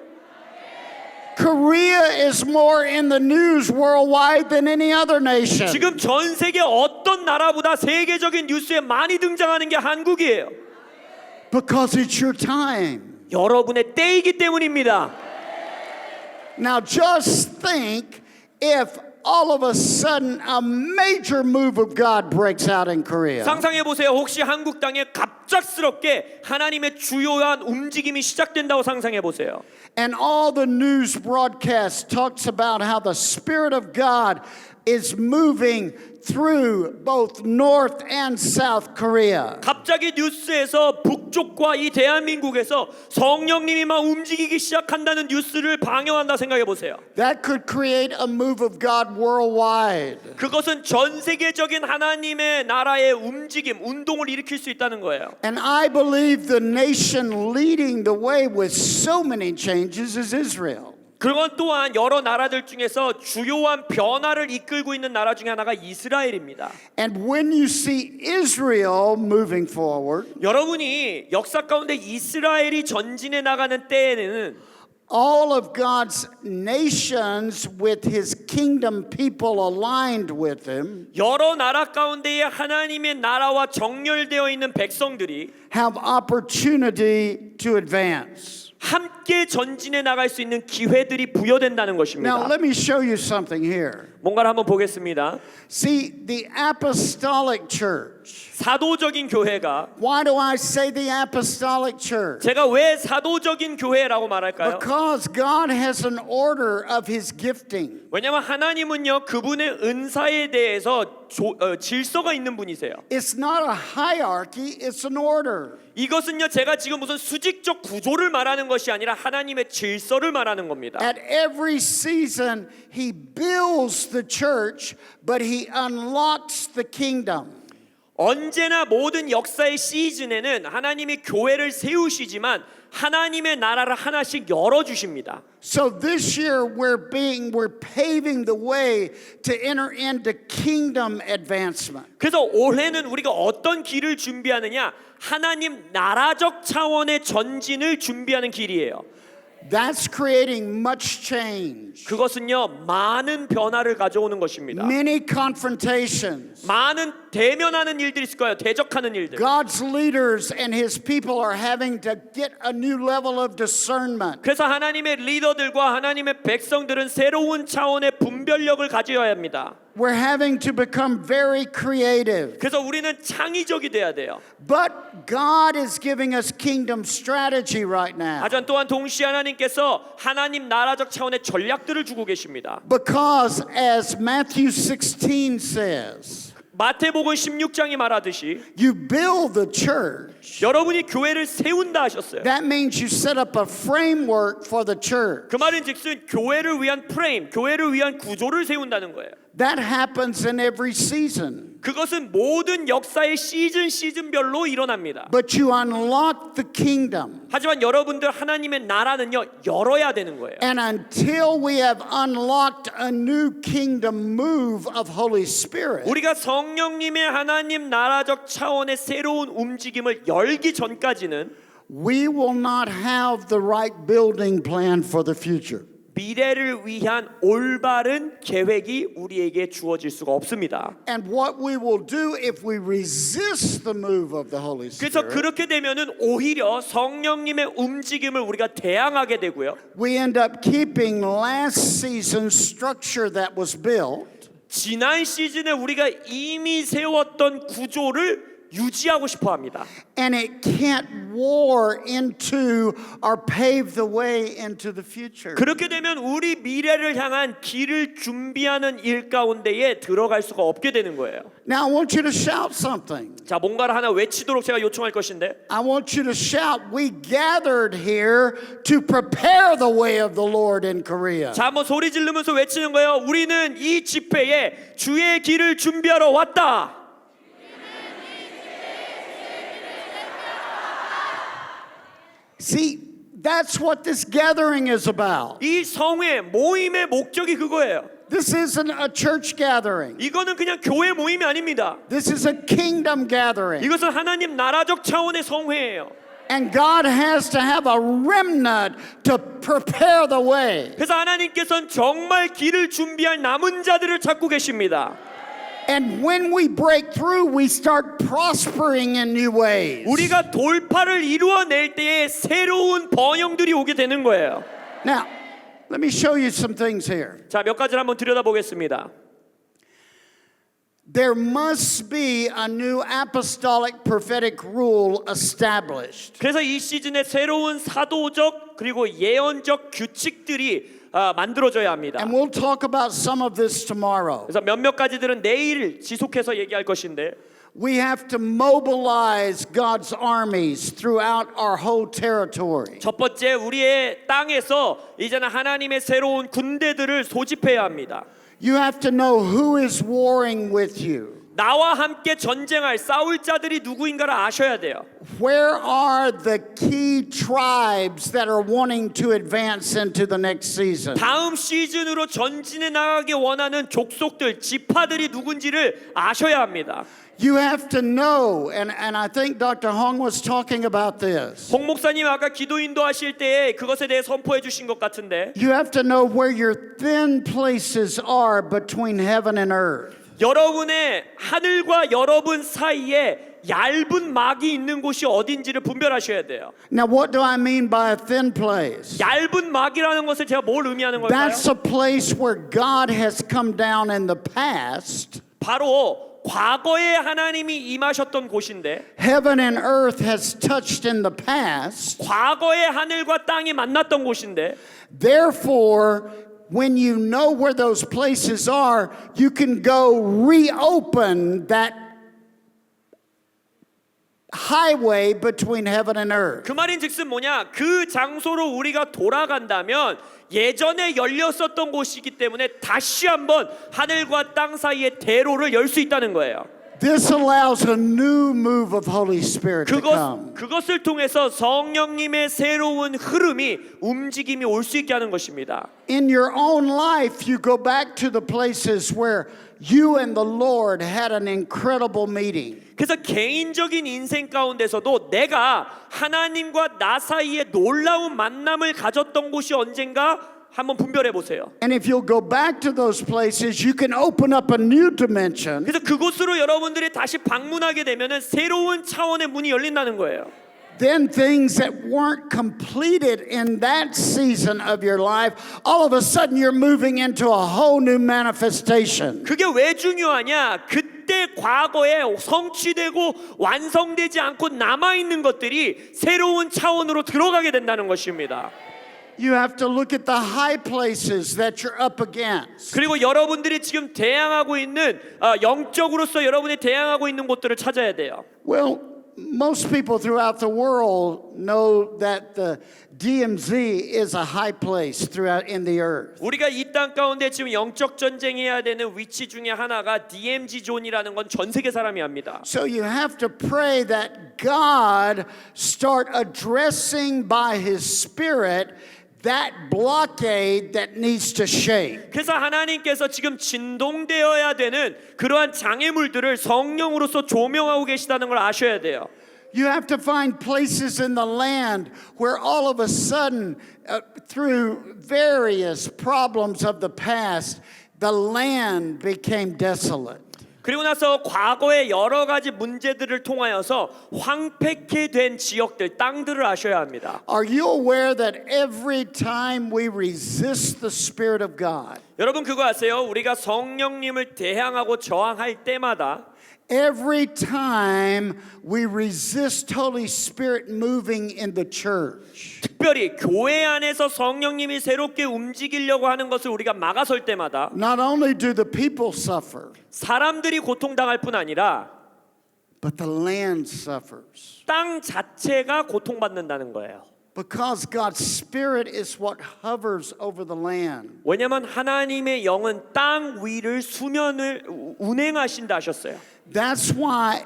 Speaker 1: Korea is more in the news worldwide than any other nation.
Speaker 2: 지금 전 세계 어떤 나라보다 세계적인 뉴스에 많이 등장하는 게 한국이에요.
Speaker 1: Because it's your time.
Speaker 2: 여러분의 때이기 때문입니다.
Speaker 1: Now just think if all of a sudden a major move of God breaks out in Korea.
Speaker 2: 상상해 보세요. 혹시 한국 땅에 갑작스럽게 하나님의 주요한 움직임이 시작된다고 상상해 보세요.
Speaker 1: And all the news broadcast talks about how the Spirit of God is moving through both North and South Korea.
Speaker 2: 갑자기 뉴스에서 북쪽과 이 대한민국에서 성령님이 막 움직이기 시작한다는 뉴스를 방영한다 생각해 보세요.
Speaker 1: That could create a move of God worldwide.
Speaker 2: 그것은 전 세계적인 하나님의 나라의 움직임, 운동을 일으킬 수 있다는 거예요.
Speaker 1: And I believe the nation leading the way with so many changes is Israel.
Speaker 2: 그건 또한 여러 나라들 중에서 주요한 변화를 이끌고 있는 나라 중에 하나가 이스라엘입니다.
Speaker 1: And when you see Israel moving forward,
Speaker 2: 여러분이 역사 가운데 이스라엘이 전진해 나가는 때에는
Speaker 1: all of God's nations with his kingdom people aligned with him
Speaker 2: 여러 나라 가운데에 하나님의 나라와 정렬되어 있는 백성들이
Speaker 1: have opportunity to advance.
Speaker 2: 함께 전진해 나갈 수 있는 기회들이 부여된다는
Speaker 1: Now,
Speaker 2: 것입니다.
Speaker 1: let me show you something here.
Speaker 2: 뭔가를 한번 보겠습니다.
Speaker 1: See, the apostolic church.
Speaker 2: 사도적인 교회가
Speaker 1: Why do I say the apostolic church?
Speaker 2: 제가 왜 사도적인 교회라고 말할까요?
Speaker 1: Because God has an order of his gifting.
Speaker 2: 왜냐하면 하나님은요 그분의 은사에 대해서 질서가 있는 분이세요.
Speaker 1: It's not a hierarchy, it's an order.
Speaker 2: 이것은요 제가 지금 무슨 수직적 구조를 말하는 것이 아니라 하나님의 질서를 말하는 겁니다.
Speaker 1: At every season, he builds the church, but he unlocks the kingdom.
Speaker 2: 언제나 모든 역사의 시즌에는 하나님이 교회를 세우시지만 하나님의 나라를 하나씩 열어 주십니다.
Speaker 1: So this year we're paving the way to enter into kingdom advancement.
Speaker 2: 그래서 올해는 우리가 어떤 길을 준비하느냐? 하나님 나라적 차원의 전진을 준비하는 길이에요.
Speaker 1: That's creating much change.
Speaker 2: 그것은요 많은 변화를 가져오는 것입니다.
Speaker 1: Many confrontations.
Speaker 2: 많은 대면하는 일들이 있을 거예요. 대적하는 일들.
Speaker 1: God's leaders and his people are having to get a new level of discernment.
Speaker 2: 그래서 하나님의 리더들과 하나님의 백성들은 새로운 차원의 분별력을 가져야 합니다.
Speaker 1: We're having to become very creative.
Speaker 2: 그래서 우리는 창의적이 돼야 돼요.
Speaker 1: But God is giving us kingdom strategy right now.
Speaker 2: 하지만 또한 동시에 하나님께서 하나님 나라적 차원의 전략들을 주고 계십니다.
Speaker 1: Because as Matthew 16 says,
Speaker 2: 마태복음 16장이 말하듯이
Speaker 1: you build the church.
Speaker 2: 여러분이 교회를 세운다 하셨어요.
Speaker 1: That means you set up a framework for the church.
Speaker 2: 그 말인즉슨 교회를 위한 프레임, 교회를 위한 구조를 세운다는 거예요.
Speaker 1: That happens in every season.
Speaker 2: 그것은 모든 역사의 시즌별로 일어납니다.
Speaker 1: But you unlock the kingdom.
Speaker 2: 하지만 여러분들 하나님의 나라는요 열어야 되는 거예요.
Speaker 1: And until we have unlocked a new kingdom move of Holy Spirit,
Speaker 2: 우리가 성령님의 하나님 나라적 차원의 새로운 움직임을 열기 전까지는
Speaker 1: we will not have the right building plan for the future.
Speaker 2: 미래를 위한 올바른 계획이 우리에게 주어질 수가 없습니다.
Speaker 1: And what we will do if we resist the move of the Holy
Speaker 2: 그래서
Speaker 1: Spirit,
Speaker 2: 그렇게 되면은 오히려 성령님의 움직임을 우리가 대항하게 되고요.
Speaker 1: we end up keeping last season's structure that was built,
Speaker 2: 지난 시즌에 우리가 이미 세웠던 구조를 유지하고 싶어 합니다.
Speaker 1: and it can't war into or pave the way into the future.
Speaker 2: 그렇게 되면 우리 미래를 향한 길을 준비하는 일 가운데에 들어갈 수가 없게 되는 거예요.
Speaker 1: Now I want you to shout something.
Speaker 2: 자, 뭔가를 하나 외치도록 제가 요청할 것인데
Speaker 1: I want you to shout, we gathered here to prepare the way of the Lord in Korea.
Speaker 2: 자, 한번 소리 지르면서 외치는 거예요. 우리는 이 집회에 주의 길을 준비하러 왔다.
Speaker 1: See, that's what this gathering is about.
Speaker 2: 이 성회 모임의 목적이 그거예요.
Speaker 1: This isn't a church gathering.
Speaker 2: 이거는 그냥 교회 모임이 아닙니다.
Speaker 1: This is a kingdom gathering.
Speaker 2: 이것은 하나님 나라적 차원의 성회예요.
Speaker 1: And God has to have a remnant to prepare the way.
Speaker 2: 그래서 하나님께서는 정말 길을 준비할 남은 자들을 찾고 계십니다.
Speaker 1: And when we break through, we start prospering in new ways.
Speaker 2: 우리가 돌파를 이루어낼 때에 새로운 번영들이 오게 되는 거예요.
Speaker 1: Now, let me show you some things here.
Speaker 2: 자, 몇 가지를 한번 들여다보겠습니다.
Speaker 1: There must be a new apostolic prophetic rule established.
Speaker 2: 그래서 이 시즌에 새로운 사도적 그리고 예언적 규칙들이 만들어져야 합니다.
Speaker 1: And we'll talk about some of this tomorrow.
Speaker 2: 그래서 몇몇 가지들은 내일 지속해서 얘기할 것인데
Speaker 1: We have to mobilize God's armies throughout our whole territory.
Speaker 2: 첫 번째 우리의 땅에서 이제는 하나님의 새로운 군대들을 소집해야 합니다.
Speaker 1: You have to know who is warring with you.
Speaker 2: 나와 함께 전쟁할 싸울 자들이 누구인가를 아셔야 돼요.
Speaker 1: Where are the key tribes that are wanting to advance into the next season?
Speaker 2: 다음 시즌으로 전진해 나가기 원하는 족속들, 지파들이 누군지를 아셔야 합니다.
Speaker 1: You have to know, and I think Dr. Hong was talking about this.
Speaker 2: 홍 목사님 아까 기도 인도하실 때에 그것에 대해 선포해 주신 것 같은데
Speaker 1: You have to know where your thin places are between heaven and earth.
Speaker 2: 여러분의 하늘과 여러분 사이에 얇은 막이 있는 곳이 어딘지를 분별하셔야 돼요.
Speaker 1: Now, what do I mean by a thin place?
Speaker 2: 얇은 막이라는 것을 제가 뭘 의미하는 걸까요?
Speaker 1: That's a place where God has come down in the past.
Speaker 2: 바로 과거에 하나님이 임하셨던 곳인데
Speaker 1: Heaven and earth has touched in the past.
Speaker 2: 과거에 하늘과 땅이 만났던 곳인데
Speaker 1: Therefore, when you know where those places are, you can go reopen that highway between heaven and earth.
Speaker 2: 그 말인즉슨 뭐냐? 그 장소로 우리가 돌아간다면 예전에 열렸었던 곳이기 때문에 다시 한번 하늘과 땅 사이의 대로를 열 수 있다는 거예요.
Speaker 1: This allows a new move of Holy Spirit to come.
Speaker 2: 그것을 통해서 성령님의 새로운 흐름이 움직임이 올 수 있게 하는 것입니다.
Speaker 1: In your own life, you go back to the places where you and the Lord had an incredible meeting.
Speaker 2: 그래서 개인적인 인생 가운데서도 내가 하나님과 나 사이에 놀라운 만남을 가졌던 곳이 언젠가 한번 분별해 보세요.
Speaker 1: And if you'll go back to those places, you can open up a new dimension.
Speaker 2: 그래서 그곳으로 여러분들이 다시 방문하게 되면은 새로운 차원의 문이 열린다는 거예요.
Speaker 1: Then things that weren't completed in that season of your life, all of a sudden you're moving into a whole new manifestation.
Speaker 2: 그게 왜 중요하냐? 그때 과거에 성취되고 완성되지 않고 남아 있는 것들이 새로운 차원으로 들어가게 된다는 것입니다.
Speaker 1: You have to look at the high places that you're up against.
Speaker 2: 그리고 여러분들이 지금 대항하고 있는 영적으로서 여러분이 대항하고 있는 곳들을 찾아야 돼요.
Speaker 1: Well, most people throughout the world know that the DMZ is a high place throughout in the earth.
Speaker 2: 우리가 이 땅 가운데 지금 영적 전쟁해야 되는 위치 중에 하나가 DMZ 존이라는 건 전 세계 사람이 압니다.
Speaker 1: So you have to pray that God start addressing by His Spirit that blockade that needs to shake.
Speaker 2: 그래서 하나님께서 지금 진동되어야 되는 그러한 장애물들을 성령으로서 조명하고 계시다는 걸 아셔야 돼요.
Speaker 1: You have to find places in the land where all of a sudden, through various problems of the past, the land became desolate.
Speaker 2: 그리고 나서 과거의 여러 가지 문제들을 통하여서 황폐케 된 지역들, 땅들을 아셔야 합니다.
Speaker 1: Are you aware that every time we resist the Spirit of God,
Speaker 2: 여러분 그거 아세요? 우리가 성령님을 대항하고 저항할 때마다
Speaker 1: every time we resist Holy Spirit moving in the church,
Speaker 2: 특별히 교회 안에서 성령님이 새롭게 움직이려고 하는 것을 우리가 막아설 때마다
Speaker 1: not only do the people suffer,
Speaker 2: 사람들이 고통당할 뿐 아니라
Speaker 1: but the land suffers.
Speaker 2: 땅 자체가 고통받는다는 거예요.
Speaker 1: Because God's Spirit is what hovers over the land.
Speaker 2: 왜냐하면 하나님의 영은 땅 위를 수면을 운행하신다 하셨어요.
Speaker 1: That's why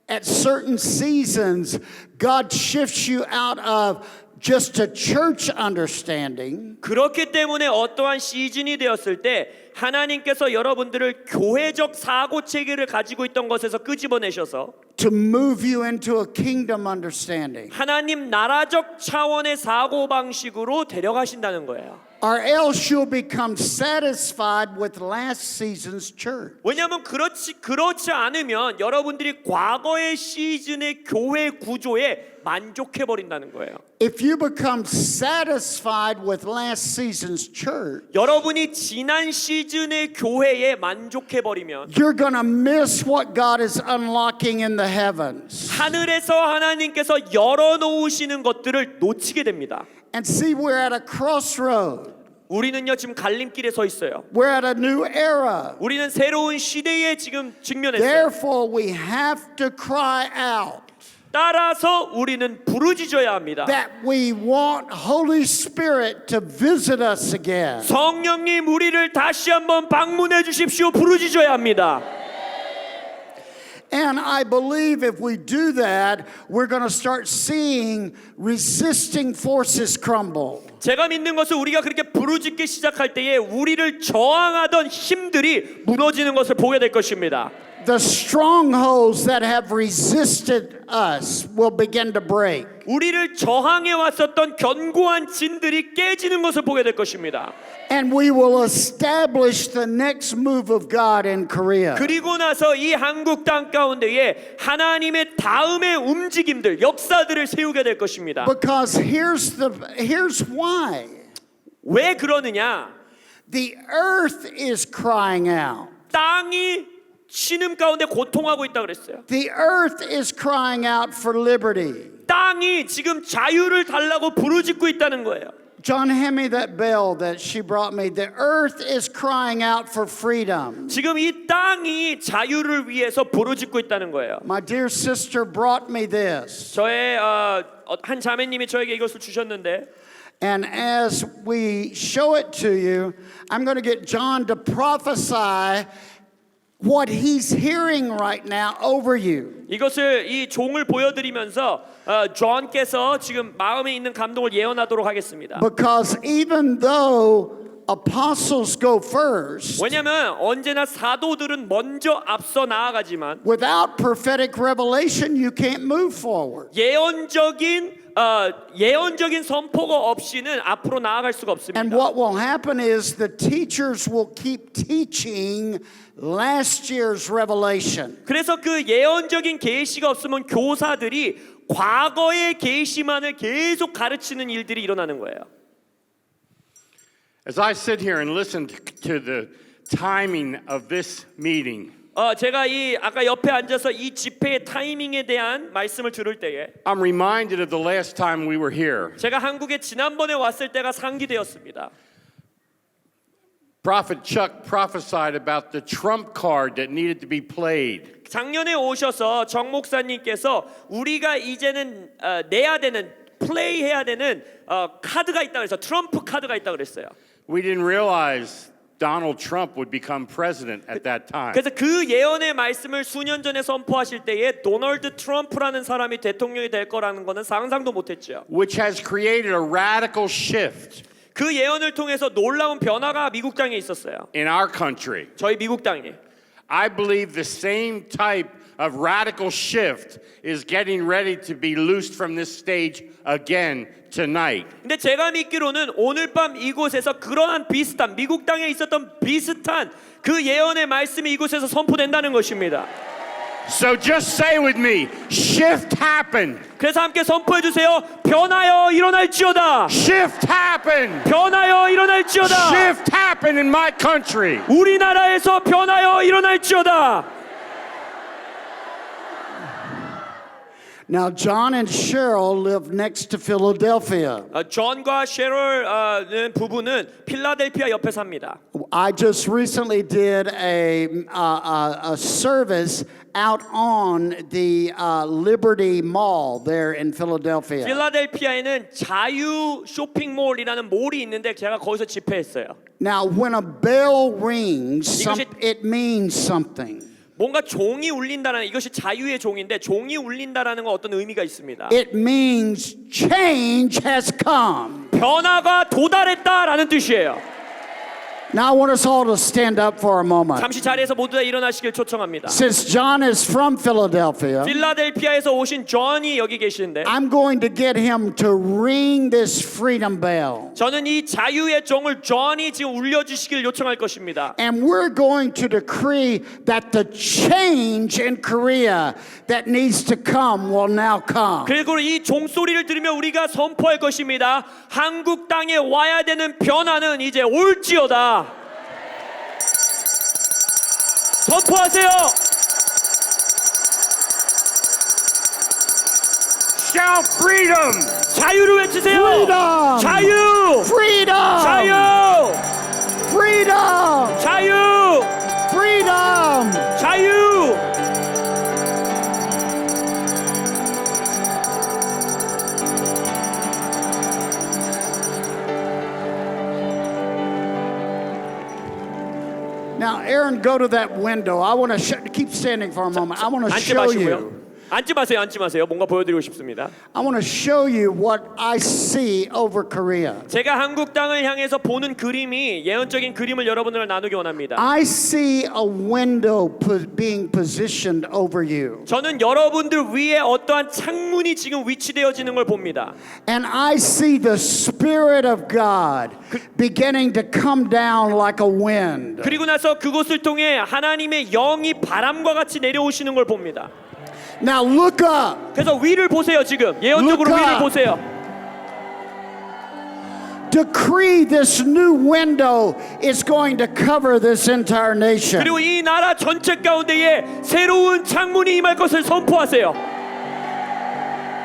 Speaker 1: at certain seasons, God shifts you out of just a church understanding.
Speaker 2: 그렇기 때문에 어떠한 시즌이 되었을 때 하나님께서 여러분들을 교회적 사고 체계를 가지고 있던 것에서 끄집어내셔서
Speaker 1: to move you into a kingdom understanding.
Speaker 2: 하나님 나라적 차원의 사고 방식으로 데려가신다는 거예요.
Speaker 1: Or else you'll become satisfied with last season's church.
Speaker 2: 왜냐하면 그렇지 않으면 여러분들이 과거의 시즌의 교회 구조에 만족해 버린다는 거예요.
Speaker 1: If you become satisfied with last season's church,
Speaker 2: 여러분이 지난 시즌의 교회에 만족해 버리면
Speaker 1: you're going to miss what God is unlocking in the heavens.
Speaker 2: 하늘에서 하나님께서 열어 놓으시는 것들을 놓치게 됩니다.
Speaker 1: And see, we're at a crossroad.
Speaker 2: 우리는요 지금 갈림길에 서 있어요.
Speaker 1: We're at a new era.
Speaker 2: 우리는 새로운 시대에 지금 직면했어요.
Speaker 1: Therefore, we have to cry out
Speaker 2: 따라서 우리는 부르짖어야 합니다.
Speaker 1: that we want Holy Spirit to visit us again.
Speaker 2: 성령님 우리를 다시 한번 방문해 주십시오. 부르짖어야 합니다.
Speaker 1: And I believe if we do that, we're going to start seeing resisting forces crumble.
Speaker 2: 제가 믿는 것은 우리가 그렇게 부르짖기 시작할 때에 우리를 저항하던 힘들이 무너지는 것을 보게 될 것입니다.
Speaker 1: The strongholds that have resisted us will begin to break.
Speaker 2: 우리를 저항해 왔었던 견고한 진들이 깨지는 것을 보게 될 것입니다.
Speaker 1: And we will establish the next move of God in Korea.
Speaker 2: 그리고 나서 이 한국 땅 가운데에 하나님의 다음의 움직임들, 역사들을 세우게 될 것입니다.
Speaker 1: Because here's why.
Speaker 2: 왜 그러느냐?
Speaker 1: The earth is crying out.
Speaker 2: 땅이 신음 가운데 고통하고 있다 그랬어요.
Speaker 1: The earth is crying out for liberty.
Speaker 2: 땅이 지금 자유를 달라고 부르짖고 있다는 거예요.
Speaker 1: John, hand me that bell that she brought me. The earth is crying out for freedom.
Speaker 2: 지금 이 땅이 자유를 위해서 부르짖고 있다는 거예요.
Speaker 1: My dear sister brought me this.
Speaker 2: 저의 한 자매님이 저에게 이것을 주셨는데
Speaker 1: And as we show it to you, I'm going to get John to prophesy what he's hearing right now over you.
Speaker 2: 이것을 이 종을 보여드리면서 존께서 지금 마음에 있는 감동을 예언하도록 하겠습니다.
Speaker 1: Because even though apostles go first,
Speaker 2: 왜냐하면 언제나 사도들은 먼저 앞서 나아가지만
Speaker 1: without prophetic revelation, you can't move forward.
Speaker 2: 예언적인 선포가 없이는 앞으로 나아갈 수가 없습니다.
Speaker 1: And what will happen is the teachers will keep teaching last year's revelation.
Speaker 2: 그래서 그 예언적인 계시가 없으면 교사들이 과거의 계시만을 계속 가르치는 일들이 일어나는 거예요.
Speaker 3: As I sit here and listen to the timing of this meeting,
Speaker 2: 제가 이 아까 옆에 앉아서 이 집회의 타이밍에 대한 말씀을 들을 때에
Speaker 3: I'm reminded of the last time we were here.
Speaker 2: 제가 한국에 지난번에 왔을 때가 상기되었습니다.
Speaker 3: Prophet Chuck prophesied about the trump card that needed to be played.
Speaker 2: 작년에 오셔서 정 목사님께서 우리가 이제는 내야 되는 플레이해야 되는 카드가 있다 그래서 트럼프 카드가 있다 그랬어요.
Speaker 3: We didn't realize Donald Trump would become president at that time.
Speaker 2: 그래서 그 예언의 말씀을 수년 전에 선포하실 때에 도널드 트럼프라는 사람이 대통령이 될 거라는 거는 상상도 못했죠.
Speaker 3: Which has created a radical shift
Speaker 2: 그 예언을 통해서 놀라운 변화가 미국 땅에 있었어요.
Speaker 3: in our country.
Speaker 2: 저희 미국 땅에.
Speaker 3: I believe the same type of radical shift is getting ready to be loosed from this stage again tonight.
Speaker 2: 근데 제가 믿기로는 오늘 밤 이곳에서 그러한 비슷한 미국 땅에 있었던 비슷한 그 예언의 말씀이 이곳에서 선포된다는 것입니다.
Speaker 3: So just say with me, shift happen.
Speaker 2: 그래서 함께 선포해 주세요. 변하여 일어날지어다.
Speaker 3: Shift happen.
Speaker 2: 변하여 일어날지어다.
Speaker 3: Shift happen in my country.
Speaker 2: 우리나라에서 변하여 일어날지어다.
Speaker 1: Now, John and Cheryl live next to Philadelphia.
Speaker 2: 존과 셰럴 부부는 필라델피아 옆에 삽니다.
Speaker 1: I just recently did a service out on the Liberty Mall there in Philadelphia.
Speaker 2: 필라델피아에는 자유 쇼핑몰이라는 몰이 있는데 제가 거기서 집회했어요.
Speaker 1: Now, when a bell rings,
Speaker 2: 이것이-
Speaker 1: it means something.
Speaker 2: 뭔가 종이 울린다는 이것이 자유의 종인데 종이 울린다라는 건 어떤 의미가 있습니다.
Speaker 1: It means change has come.
Speaker 2: 변화가 도달했다라는 뜻이에요.
Speaker 1: Now, I want us all to stand up for a moment.
Speaker 2: 잠시 자리에서 모두 다 일어나시길 초청합니다.
Speaker 1: Since John is from Philadelphia,
Speaker 2: 필라델피아에서 오신 존이 여기 계시는데
Speaker 1: I'm going to get him to ring this freedom bell.
Speaker 2: 저는 이 자유의 종을 존이 지금 울려주시길 요청할 것입니다.
Speaker 1: And we're going to decree that the change in Korea that needs to come will now come.
Speaker 2: 그리고 이 종소리를 들으며 우리가 선포할 것입니다. 한국 땅에 와야 되는 변화는 이제 올지어다. 선포하세요.
Speaker 3: Shout freedom!
Speaker 2: 자유를 외치세요.
Speaker 1: Freedom!
Speaker 2: 자유.
Speaker 1: Freedom!
Speaker 2: 자유.
Speaker 1: Freedom!
Speaker 2: 자유.
Speaker 1: Freedom!
Speaker 2: 자유.
Speaker 1: Now, Aaron, go to that window. I want to keep standing for a moment. I want to
Speaker 2: 앉지
Speaker 1: show
Speaker 2: 마시고요.
Speaker 1: you
Speaker 2: 앉지 마세요, 앉지 마세요. 뭔가 보여드리고 싶습니다.
Speaker 1: I want to show you what I see over Korea.
Speaker 2: 제가 한국 땅을 향해서 보는 그림이 예언적인 그림을 여러분들과 나누기 원합니다.
Speaker 1: I see a window being positioned over you.
Speaker 2: 저는 여러분들 위에 어떠한 창문이 지금 위치되어지는 걸 봅니다.
Speaker 1: And I see the Spirit of God beginning to come down like a wind.
Speaker 2: 그리고 나서 그곳을 통해 하나님의 영이 바람과 같이 내려오시는 걸 봅니다.
Speaker 1: Now look up.
Speaker 2: 그래서 위를 보세요. 지금 예언적으로
Speaker 1: Look up.
Speaker 2: 위를 보세요.
Speaker 1: Decree this new window is going to cover this entire nation.
Speaker 2: 그리고 이 나라 전체 가운데에 새로운 창문이 임할 것을 선포하세요.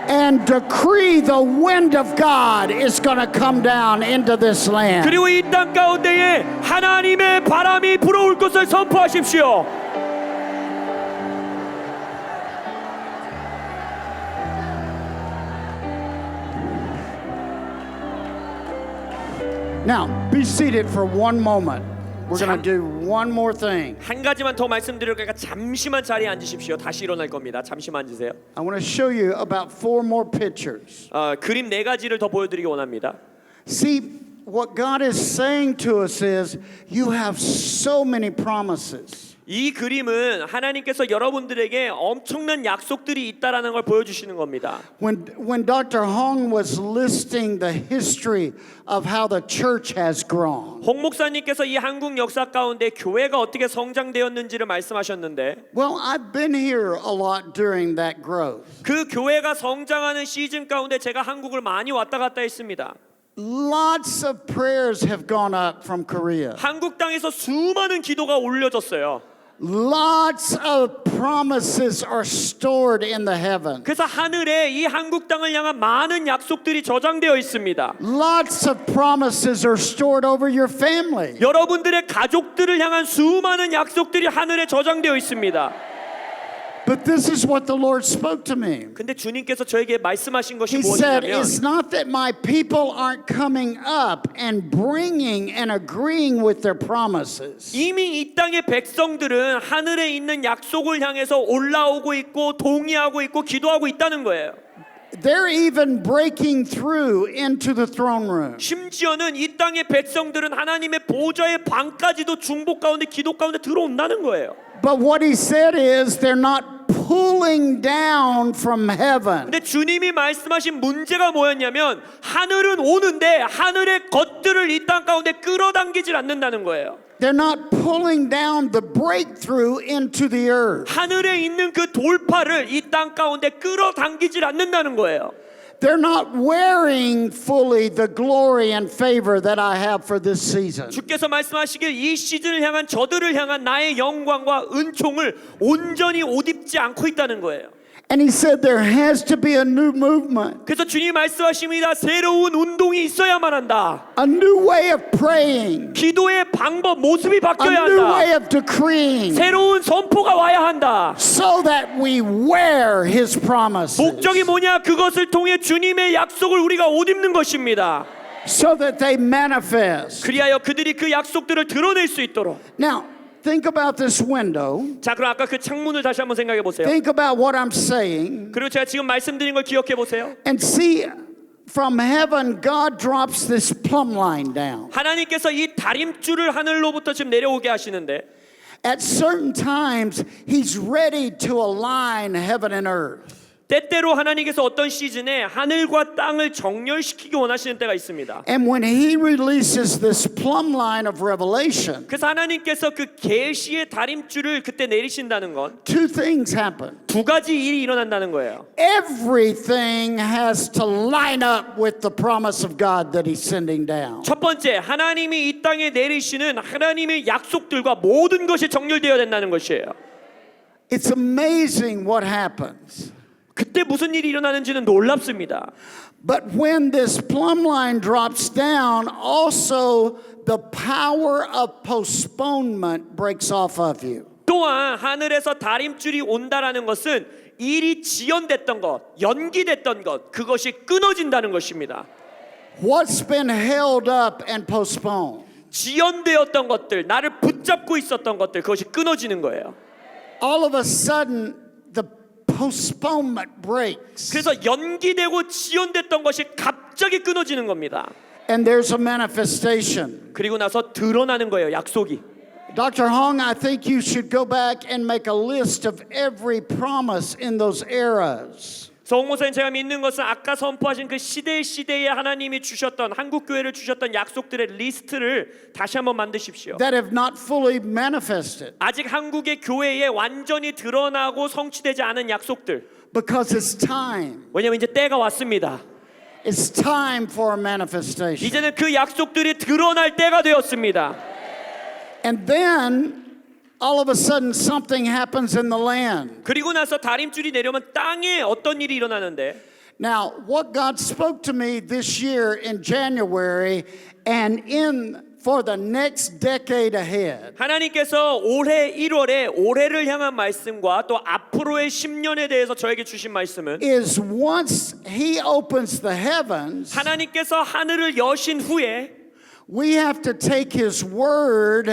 Speaker 1: And decree the wind of God is going to come down into this land.
Speaker 2: 그리고 이 땅 가운데에 하나님의 바람이 불어올 것을 선포하십시오.
Speaker 1: Now, be seated for one moment. We're going to do one more thing.
Speaker 2: 한 가지만 더 말씀드릴 거니까 잠시만 자리에 앉으십시오. 다시 일어날 겁니다. 잠시만 앉으세요.
Speaker 1: I want to show you about 4 more pictures.
Speaker 2: 그림 4가지를 더 보여드리기 원합니다.
Speaker 1: See, what God is saying to us is, you have so many promises.
Speaker 2: 이 그림은 하나님께서 여러분들에게 엄청난 약속들이 있다라는 걸 보여주시는 겁니다.
Speaker 1: When Dr. Hong was listing the history of how the church has grown,
Speaker 2: 홍 목사님께서 이 한국 역사 가운데 교회가 어떻게 성장되었는지를 말씀하셨는데,
Speaker 1: well, I've been here a lot during that growth.
Speaker 2: 그 교회가 성장하는 시즌 가운데 제가 한국을 많이 왔다 갔다 했습니다.
Speaker 1: Lots of prayers have gone up from Korea.
Speaker 2: 한국 땅에서 수많은 기도가 올려졌어요.
Speaker 1: Lots of promises are stored in the heavens.
Speaker 2: 그래서 하늘에 이 한국 땅을 향한 많은 약속들이 저장되어 있습니다.
Speaker 1: Lots of promises are stored over your family.
Speaker 2: 여러분들의 가족들을 향한 수많은 약속들이 하늘에 저장되어 있습니다.
Speaker 1: But this is what the Lord spoke to me.
Speaker 2: 근데 주님께서 저에게 말씀하신 것이
Speaker 1: He said,
Speaker 2: 무엇이냐면,
Speaker 1: it's not that my people aren't coming up and bringing and agreeing with their promises.
Speaker 2: 이미 이 땅의 백성들은 하늘에 있는 약속을 향해서 올라오고 있고 동의하고 있고 기도하고 있다는 거예요.
Speaker 1: They're even breaking through into the throne room.
Speaker 2: 심지어는 이 땅의 백성들은 하나님의 보좌의 방까지도 중보 가운데 기도 가운데 들어온다는 거예요.
Speaker 1: But what he said is they're not pulling down from heaven.
Speaker 2: 근데 주님이 말씀하신 문제가 뭐였냐면 하늘은 오는데 하늘의 것들을 이 땅 가운데 끌어당기질 않는다는 거예요.
Speaker 1: They're not pulling down the breakthrough into the earth.
Speaker 2: 하늘에 있는 그 돌파를 이 땅 가운데 끌어당기질 않는다는 거예요.
Speaker 1: They're not wearing fully the glory and favor that I have for this season.
Speaker 2: 주께서 말씀하시길 이 시즌을 향한 저들을 향한 나의 영광과 은총을 온전히 옷 입지 않고 있다는 거예요.
Speaker 1: And he said there has to be a new movement,
Speaker 2: 그래서 주님이 말씀하십니다. 새로운 운동이 있어야만 한다.
Speaker 1: a new way of praying,
Speaker 2: 기도의 방법, 모습이
Speaker 1: a
Speaker 2: 바뀌어야
Speaker 1: new way
Speaker 2: 한다.
Speaker 1: of decreeing,
Speaker 2: 새로운 선포가 와야 한다.
Speaker 1: so that we wear his promises,
Speaker 2: 목적이 뭐냐? 그것을 통해 주님의 약속을 우리가 옷 입는 것입니다.
Speaker 1: so that they manifest.
Speaker 2: 그리하여 그들이 그 약속들을 드러낼 수 있도록.
Speaker 1: Now, think about this window.
Speaker 2: 자, 그럼 아까 그 창문을 다시 한번 생각해 보세요.
Speaker 1: Think about what I'm saying.
Speaker 2: 그리고 제가 지금 말씀드린 걸 기억해 보세요.
Speaker 1: And see, from heaven, God drops this plumb line down.
Speaker 2: 하나님께서 이 다림줄을 하늘로부터 지금 내려오게 하시는데,
Speaker 1: At certain times, He's ready to align heaven and earth.
Speaker 2: 때때로 하나님께서 어떤 시즌에 하늘과 땅을 정렬시키기 원하시는 때가 있습니다.
Speaker 1: And when He releases this plumb line of revelation,
Speaker 2: 그래서 하나님께서 그 계시의 다림줄을 그때 내리신다는 건
Speaker 1: 2 things happen.
Speaker 2: 2가지 일이 일어난다는 거예요.
Speaker 1: Everything has to line up with the promise of God that He's sending down.
Speaker 2: 첫 번째, 하나님이 이 땅에 내리시는 하나님의 약속들과 모든 것이 정렬되어야 된다는 것이에요.
Speaker 1: It's amazing what happens.
Speaker 2: 그때 무슨 일이 일어나는지는 놀랍습니다.
Speaker 1: But when this plumb line drops down, also the power of postponement breaks off of you.
Speaker 2: 또한 하늘에서 다림줄이 온다라는 것은 일이 지연됐던 것, 연기됐던 것, 그것이 끊어진다는 것입니다.
Speaker 1: What's been held up and postponed?
Speaker 2: 지연되었던 것들, 나를 붙잡고 있었던 것들, 그것이 끊어지는 거예요.
Speaker 1: All of a sudden, the postponement breaks.
Speaker 2: 그래서 연기되고 지연됐던 것이 갑자기 끊어지는 겁니다.
Speaker 1: And there's a manifestation.
Speaker 2: 그리고 나서 드러나는 거예요. 약속이.
Speaker 1: Dr. Hong, I think you should go back and make a list of every promise in those eras.
Speaker 2: 성모사님, 제가 믿는 것은 아까 선포하신 그 시대에 하나님이 주셨던 한국 교회를 주셨던 약속들의 리스트를 다시 한번 만드십시오.
Speaker 1: That have not fully manifested.
Speaker 2: 아직 한국의 교회에 완전히 드러나고 성취되지 않은 약속들.
Speaker 1: Because it's time.
Speaker 2: 왜냐하면 이제 때가 왔습니다.
Speaker 1: It's time for a manifestation.
Speaker 2: 이제는 그 약속들이 드러날 때가 되었습니다.
Speaker 1: And then all of a sudden something happens in the land.
Speaker 2: 그리고 나서 다림줄이 내려오면 땅에 어떤 일이 일어나는데,
Speaker 1: Now, what God spoke to me this year in January and for the next decade ahead
Speaker 2: 하나님께서 올해 1월에 올해를 향한 말씀과 또 앞으로의 10년에 대해서 저에게 주신 말씀은,
Speaker 1: is once He opens the heavens,
Speaker 2: 하나님께서 하늘을 여신 후에
Speaker 1: we have to take His word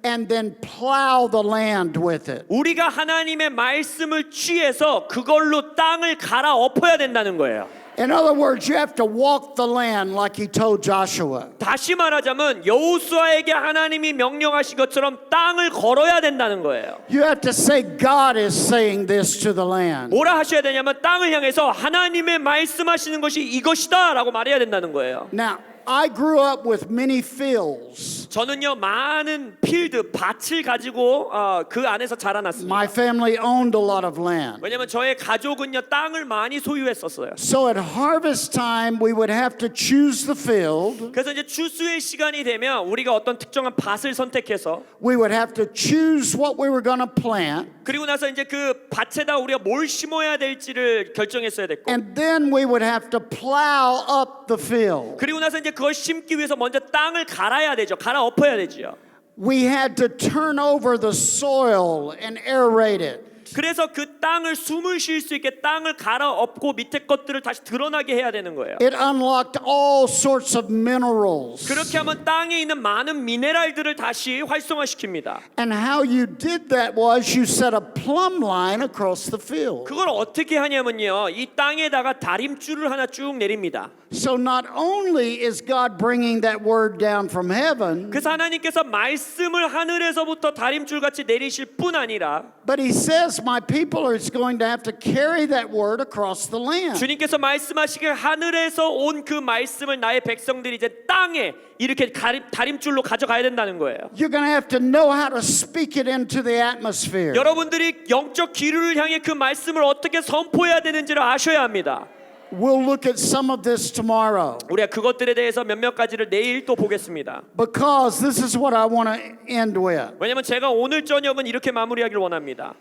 Speaker 1: and then plow the land with it.
Speaker 2: 우리가 하나님의 말씀을 취해서 그걸로 땅을 갈아엎어야 된다는 거예요.
Speaker 1: In other words, you have to walk the land like He told Joshua.
Speaker 2: 다시 말하자면 여호수아에게 하나님이 명령하신 것처럼 땅을 걸어야 된다는 거예요.
Speaker 1: You have to say, God is saying this to the land.
Speaker 2: 뭐라 하셔야 되냐면 땅을 향해서 하나님의 말씀하시는 것이 이것이다 라고 말해야 된다는 거예요.
Speaker 1: Now, I grew up with many fields.
Speaker 2: 저는요 많은 필드 밭을 가지고 그 안에서 자라났습니다.
Speaker 1: My family owned a lot of land.
Speaker 2: 왜냐하면 저의 가족은요 땅을 많이 소유했었어요.
Speaker 1: So at harvest time, we would have to choose the field.
Speaker 2: 그래서 이제 추수의 시간이 되면 우리가 어떤 특정한 밭을 선택해서
Speaker 1: We would have to choose what we were going to plant.
Speaker 2: 그리고 나서 이제 그 밭에다 우리가 뭘 심어야 될지를 결정했어야 됐고,
Speaker 1: And then we would have to plow up the field.
Speaker 2: 그리고 나서 이제 그걸 심기 위해서 먼저 땅을 갈아야 되죠. 갈아엎어야 되죠.
Speaker 1: We had to turn over the soil and aerate it.
Speaker 2: 그래서 그 땅을 숨을 쉴 수 있게 땅을 갈아엎고 밑에 것들을 다시 드러나게 해야 되는 거예요.
Speaker 1: It unlocked all sorts of minerals.
Speaker 2: 그렇게 하면 땅에 있는 많은 미네랄들을 다시 활성화시킵니다.
Speaker 1: And how you did that was you set a plumb line across the field.
Speaker 2: 그걸 어떻게 하냐면요, 이 땅에다가 다림줄을 하나 쭉 내립니다.
Speaker 1: So not only is God bringing that word down from heaven,
Speaker 2: 그래서 하나님께서 말씀을 하늘에서부터 다림줄 같이 내리실 뿐 아니라
Speaker 1: but He says my people are going to have to carry that word across the land.
Speaker 2: 주님께서 말씀하시길 하늘에서 온 그 말씀을 나의 백성들이 이제 땅에 이렇게 다림줄로 가져가야 된다는 거예요.
Speaker 1: You're going to have to know how to speak it into the atmosphere.
Speaker 2: 여러분들이 영적 기류를 향해 그 말씀을 어떻게 선포해야 되는지를 아셔야 합니다.
Speaker 1: We'll look at some of this tomorrow.
Speaker 2: 우리가 그것들에 대해서 몇몇 가지를 내일 또 보겠습니다.
Speaker 1: Because this is what I want to end with.
Speaker 2: 왜냐하면 제가 오늘 저녁은 이렇게 마무리하길 원합니다.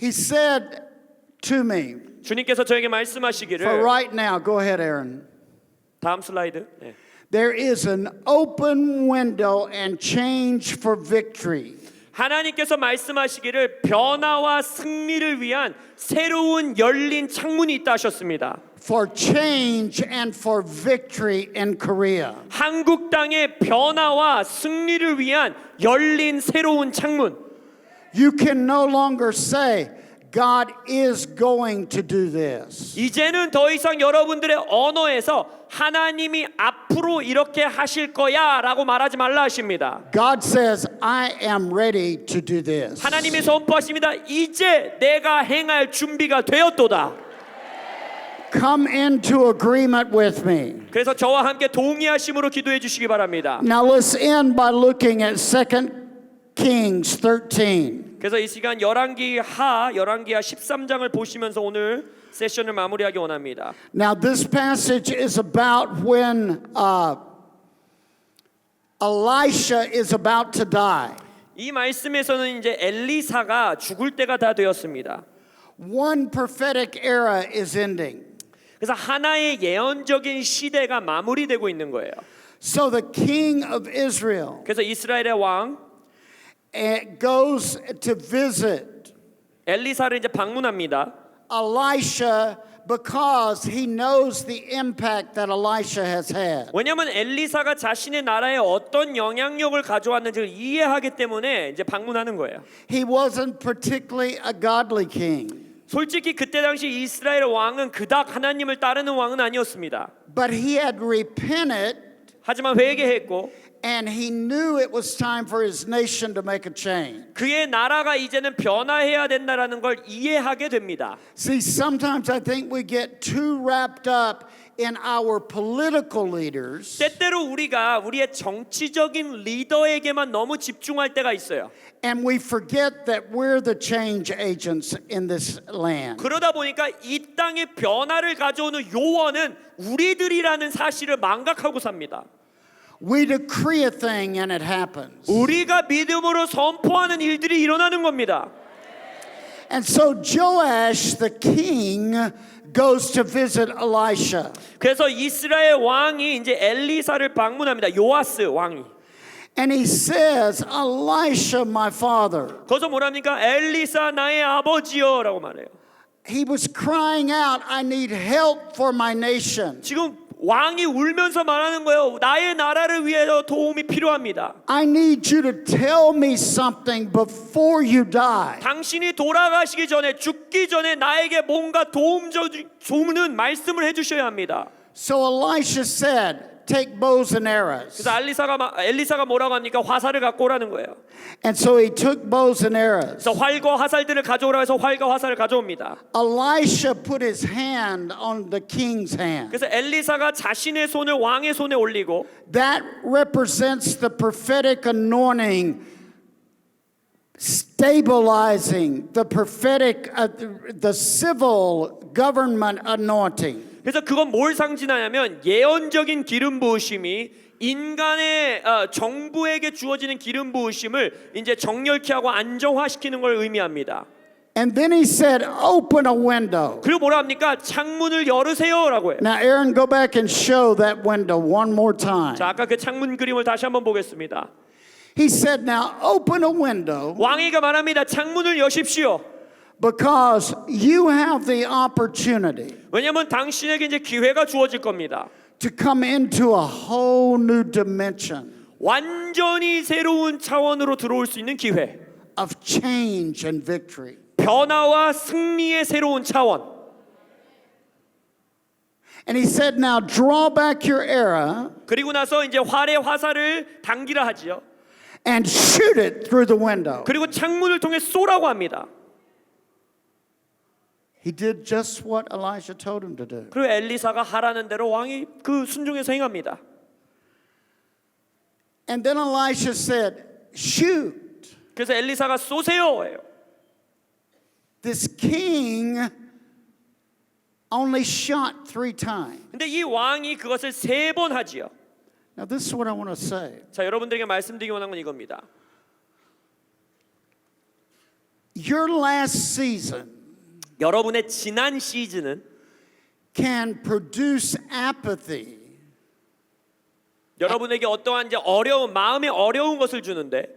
Speaker 1: He said to me,
Speaker 2: 주님께서 저에게
Speaker 1: for
Speaker 2: 말씀하시기를,
Speaker 1: right now, go ahead, Aaron.
Speaker 2: 다음 슬라이드. 네.
Speaker 1: There is an open window and change for victory.
Speaker 2: 하나님께서 말씀하시기를 변화와 승리를 위한 새로운 열린 창문이 있다 하셨습니다.
Speaker 1: For change and for victory in Korea.
Speaker 2: 한국 땅의 변화와 승리를 위한 열린 새로운 창문.
Speaker 1: You can no longer say, God is going to do this.
Speaker 2: 이제는 더 이상 여러분들의 언어에서 하나님이 앞으로 이렇게 하실 거야 라고 말하지 말라 하십니다.
Speaker 1: God says, I am ready to do this.
Speaker 2: 하나님이 선포하십니다. 이제 내가 행할 준비가 되었도다.
Speaker 1: Come into agreement with me.
Speaker 2: 그래서 저와 함께 동의하심으로 기도해 주시기 바랍니다.
Speaker 1: Now let's end by looking at 2 Kings 13.
Speaker 2: 그래서 이 시간 열왕기하 13장을 보시면서 오늘 세션을 마무리하기 원합니다.
Speaker 1: Now this passage is about when Elisha is about to die.
Speaker 2: 이 말씀에서는 이제 엘리사가 죽을 때가 다 되었습니다.
Speaker 1: One prophetic era is ending.
Speaker 2: 그래서 하나의 예언적인 시대가 마무리되고 있는 거예요.
Speaker 1: So the king of Israel
Speaker 2: 그래서 이스라엘의 왕
Speaker 1: goes to visit
Speaker 2: 엘리사를 이제 방문합니다.
Speaker 1: Elisha because he knows the impact that Elisha has had.
Speaker 2: 왜냐하면 엘리사가 자신의 나라에 어떤 영향력을 가져왔는지를 이해하기 때문에 이제 방문하는 거예요.
Speaker 1: He wasn't particularly a godly king.
Speaker 2: 솔직히 그때 당시 이스라엘 왕은 그닥 하나님을 따르는 왕은 아니었습니다.
Speaker 1: But he had repented
Speaker 2: 하지만 회개했고
Speaker 1: and he knew it was time for his nation to make a change.
Speaker 2: 그의 나라가 이제는 변화해야 된다라는 걸 이해하게 됩니다.
Speaker 1: See, sometimes I think we get too wrapped up in our political leaders
Speaker 2: 때때로 우리가 우리의 정치적인 리더에게만 너무 집중할 때가 있어요.
Speaker 1: and we forget that we're the change agents in this land.
Speaker 2: 그러다 보니까 이 땅의 변화를 가져오는 요원은 우리들이라는 사실을 망각하고 삽니다.
Speaker 1: We decree a thing and it happens.
Speaker 2: 우리가 믿음으로 선포하는 일들이 일어나는 겁니다.
Speaker 1: And so Joash the king goes to visit Elisha.
Speaker 2: 그래서 이스라엘 왕이 이제 엘리사를 방문합니다. 요아스 왕이.
Speaker 1: And he says, Elisha, my father.
Speaker 2: 거기서 뭐랍니까? 엘리사 나의 아버지여라고 말해요.
Speaker 1: He was crying out, I need help for my nation.
Speaker 2: 지금 왕이 울면서 말하는 거예요. 나의 나라를 위해서 도움이 필요합니다.
Speaker 1: I need you to tell me something before you die.
Speaker 2: 당신이 돌아가시기 전에 죽기 전에 나에게 뭔가 도움주는 말씀을 해주셔야 합니다.
Speaker 1: So Elisha said, take bows and arrows.
Speaker 2: 그래서 엘리사가 뭐라고 합니까? 화살을 갖고 오라는 거예요.
Speaker 1: And so he took bows and arrows.
Speaker 2: 그래서 활과 화살들을 가져오라 해서 활과 화살을 가져옵니다.
Speaker 1: Elisha put his hand on the king's hand.
Speaker 2: 그래서 엘리사가 자신의 손을 왕의 손에 올리고
Speaker 1: That represents the prophetic anointing, stabilizing the prophetic, the civil government anointing.
Speaker 2: 그래서 그건 뭘 상징하냐면 예언적인 기름 부으심이 인간의 정부에게 주어지는 기름 부으심을 이제 정렬케 하고 안정화시키는 걸 의미합니다.
Speaker 1: And then he said, open a window.
Speaker 2: 그리고 뭐라 합니까? 창문을 열으세요라고 해요.
Speaker 1: Now, Aaron, go back and show that window one more time.
Speaker 2: 자, 아까 그 창문 그림을 다시 한번 보겠습니다.
Speaker 1: He said, now open a window
Speaker 2: 왕이가 말합니다. 창문을 여십시오.
Speaker 1: because you have the opportunity
Speaker 2: 왜냐하면 당신에게 이제 기회가 주어질 겁니다.
Speaker 1: to come into a whole new dimension
Speaker 2: 완전히 새로운 차원으로 들어올 수 있는 기회.
Speaker 1: of change and victory.
Speaker 2: 변화와 승리의 새로운 차원.
Speaker 1: And he said, now draw back your arrow
Speaker 2: 그리고 나서 이제 활의 화살을 당기라 하지요.
Speaker 1: and shoot it through the window.
Speaker 2: 그리고 창문을 통해 쏘라고 합니다.
Speaker 1: He did just what Elisha told him to do.
Speaker 2: 그리고 엘리사가 하라는 대로 왕이 그 순종해서 행합니다.
Speaker 1: And then Elisha said, shoot.
Speaker 2: 그래서 엘리사가 쏘세요 해요.
Speaker 1: This king only shot 3 times.
Speaker 2: 근데 이 왕이 그것을 3번 하지요.
Speaker 1: Now this is what I want to say.
Speaker 2: 자, 여러분들에게 말씀드리기 원하는 건 이겁니다.
Speaker 1: Your last season
Speaker 2: 여러분의 지난 시즌은
Speaker 1: can produce apathy,
Speaker 2: 여러분에게 어떠한 이제 마음에 어려운 것을 주는데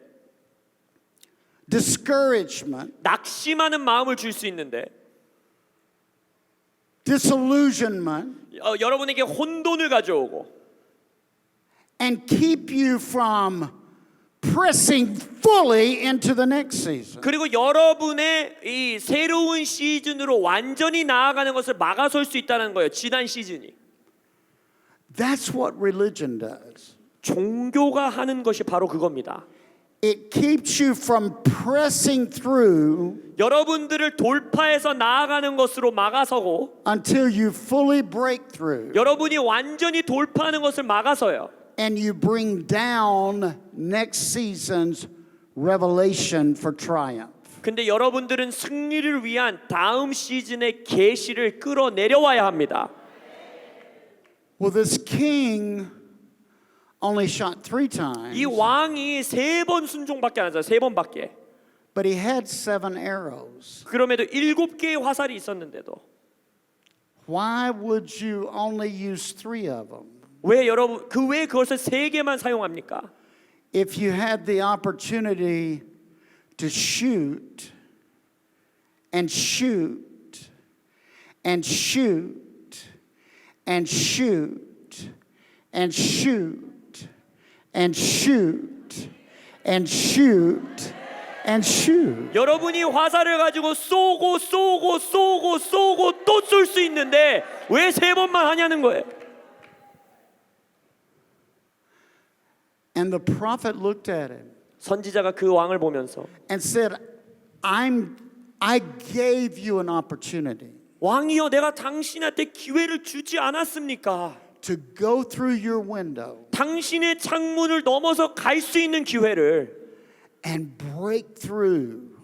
Speaker 1: discouragement,
Speaker 2: 낙심하는 마음을 줄 수 있는데
Speaker 1: disillusionment,
Speaker 2: 여러분에게 혼돈을 가져오고
Speaker 1: and keep you from pressing fully into the next season.
Speaker 2: 그리고 여러분의 이 새로운 시즌으로 완전히 나아가는 것을 막아설 수 있다는 거예요. 지난 시즌이.
Speaker 1: That's what religion does.
Speaker 2: 종교가 하는 것이 바로 그겁니다.
Speaker 1: It keeps you from pressing through
Speaker 2: 여러분들을 돌파해서 나아가는 것으로 막아서고
Speaker 1: until you fully break through
Speaker 2: 여러분이 완전히 돌파하는 것을 막아서요.
Speaker 1: and you bring down next season's revelation for triumph.
Speaker 2: 근데 여러분들은 승리를 위한 다음 시즌의 계시를 끌어내려와야 합니다.
Speaker 1: Well, this king only shot 3 times,
Speaker 2: 이 왕이 3번 순종밖에 안 하잖아요. 3번밖에.
Speaker 1: but he had 7 arrows.
Speaker 2: 그럼에도 7개의 화살이 있었는데도
Speaker 1: Why would you only use 3 of them?
Speaker 2: 왜 여러분 왜 그것을 3개만 사용합니까?
Speaker 1: If you had the opportunity to shoot and shoot and shoot and shoot and shoot and shoot and shoot and shoot.
Speaker 2: 여러분이 화살을 가지고 쏘고 또 쏠 수 있는데 왜 3번만 하냐는 거예요.
Speaker 1: And the prophet looked at him
Speaker 2: 선지자가 그 왕을 보면서
Speaker 1: and said, I gave you an opportunity
Speaker 2: 왕이여 내가 당신한테 기회를 주지 않았습니까?
Speaker 1: to go through your window
Speaker 2: 당신의 창문을 넘어서 갈 수 있는 기회를
Speaker 1: and break through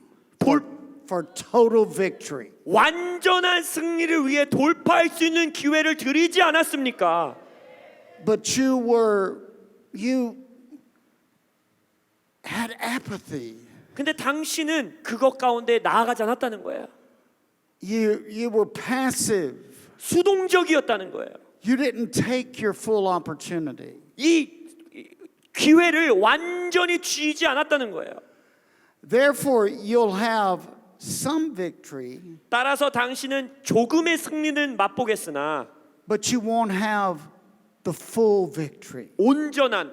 Speaker 1: for total victory.
Speaker 2: 완전한 승리를 위해 돌파할 수 있는 기회를 드리지 않았습니까?
Speaker 1: But you had apathy.
Speaker 2: 근데 당신은 그것 가운데 나아가지 않았다는 거예요.
Speaker 1: You were passive.
Speaker 2: 수동적이었다는 거예요.
Speaker 1: You didn't take your full opportunity.
Speaker 2: 이 기회를 완전히 쥐지 않았다는 거예요.
Speaker 1: Therefore, you'll have some victory,
Speaker 2: 따라서 당신은 조금의 승리는 맛보겠으나
Speaker 1: but you won't have the full victory.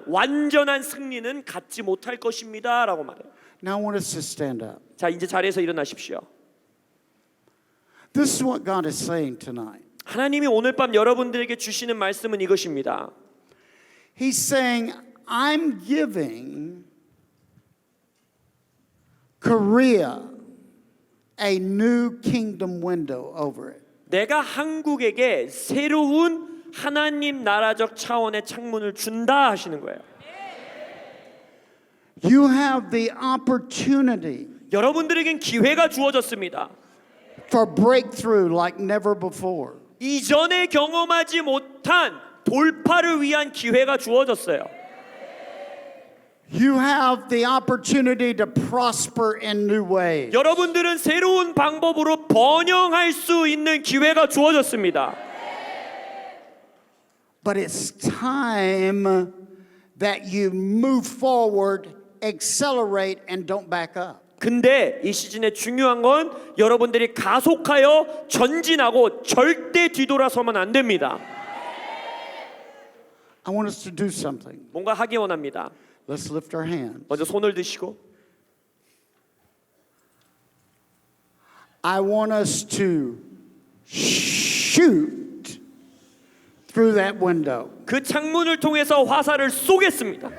Speaker 2: 완전한 승리는 갖지 못할 것입니다라고 말해요.
Speaker 1: Now I want us to stand up.
Speaker 2: 자, 이제 자리에서 일어나십시오.
Speaker 1: This is what God is saying tonight.
Speaker 2: 하나님이 오늘 밤 여러분들에게 주시는 말씀은 이것입니다.
Speaker 1: He's saying, I'm giving Korea a new kingdom window over it.
Speaker 2: 내가 한국에게 새로운 하나님 나라적 차원의 창문을 준다 하시는 거예요.
Speaker 1: You have the opportunity
Speaker 2: 여러분들에겐 기회가 주어졌습니다.
Speaker 1: for breakthrough like never before.
Speaker 2: 이전에 경험하지 못한 돌파를 위한 기회가 주어졌어요.
Speaker 1: You have the opportunity to prosper in new ways.
Speaker 2: 여러분들은 새로운 방법으로 번영할 수 있는 기회가 주어졌습니다.
Speaker 1: But it's time that you move forward, accelerate, and don't back up.
Speaker 2: 근데 이 시즌에 중요한 건 여러분들이 가속하여 전진하고 절대 뒤돌아서면 안 됩니다.
Speaker 1: I want us to do something.
Speaker 2: 뭔가 하기 원합니다.
Speaker 1: Let's lift our hands.
Speaker 2: 먼저 손을 드시고
Speaker 1: I want us to shoot through that window.
Speaker 2: 그 창문을 통해서 화살을 쏘겠습니다.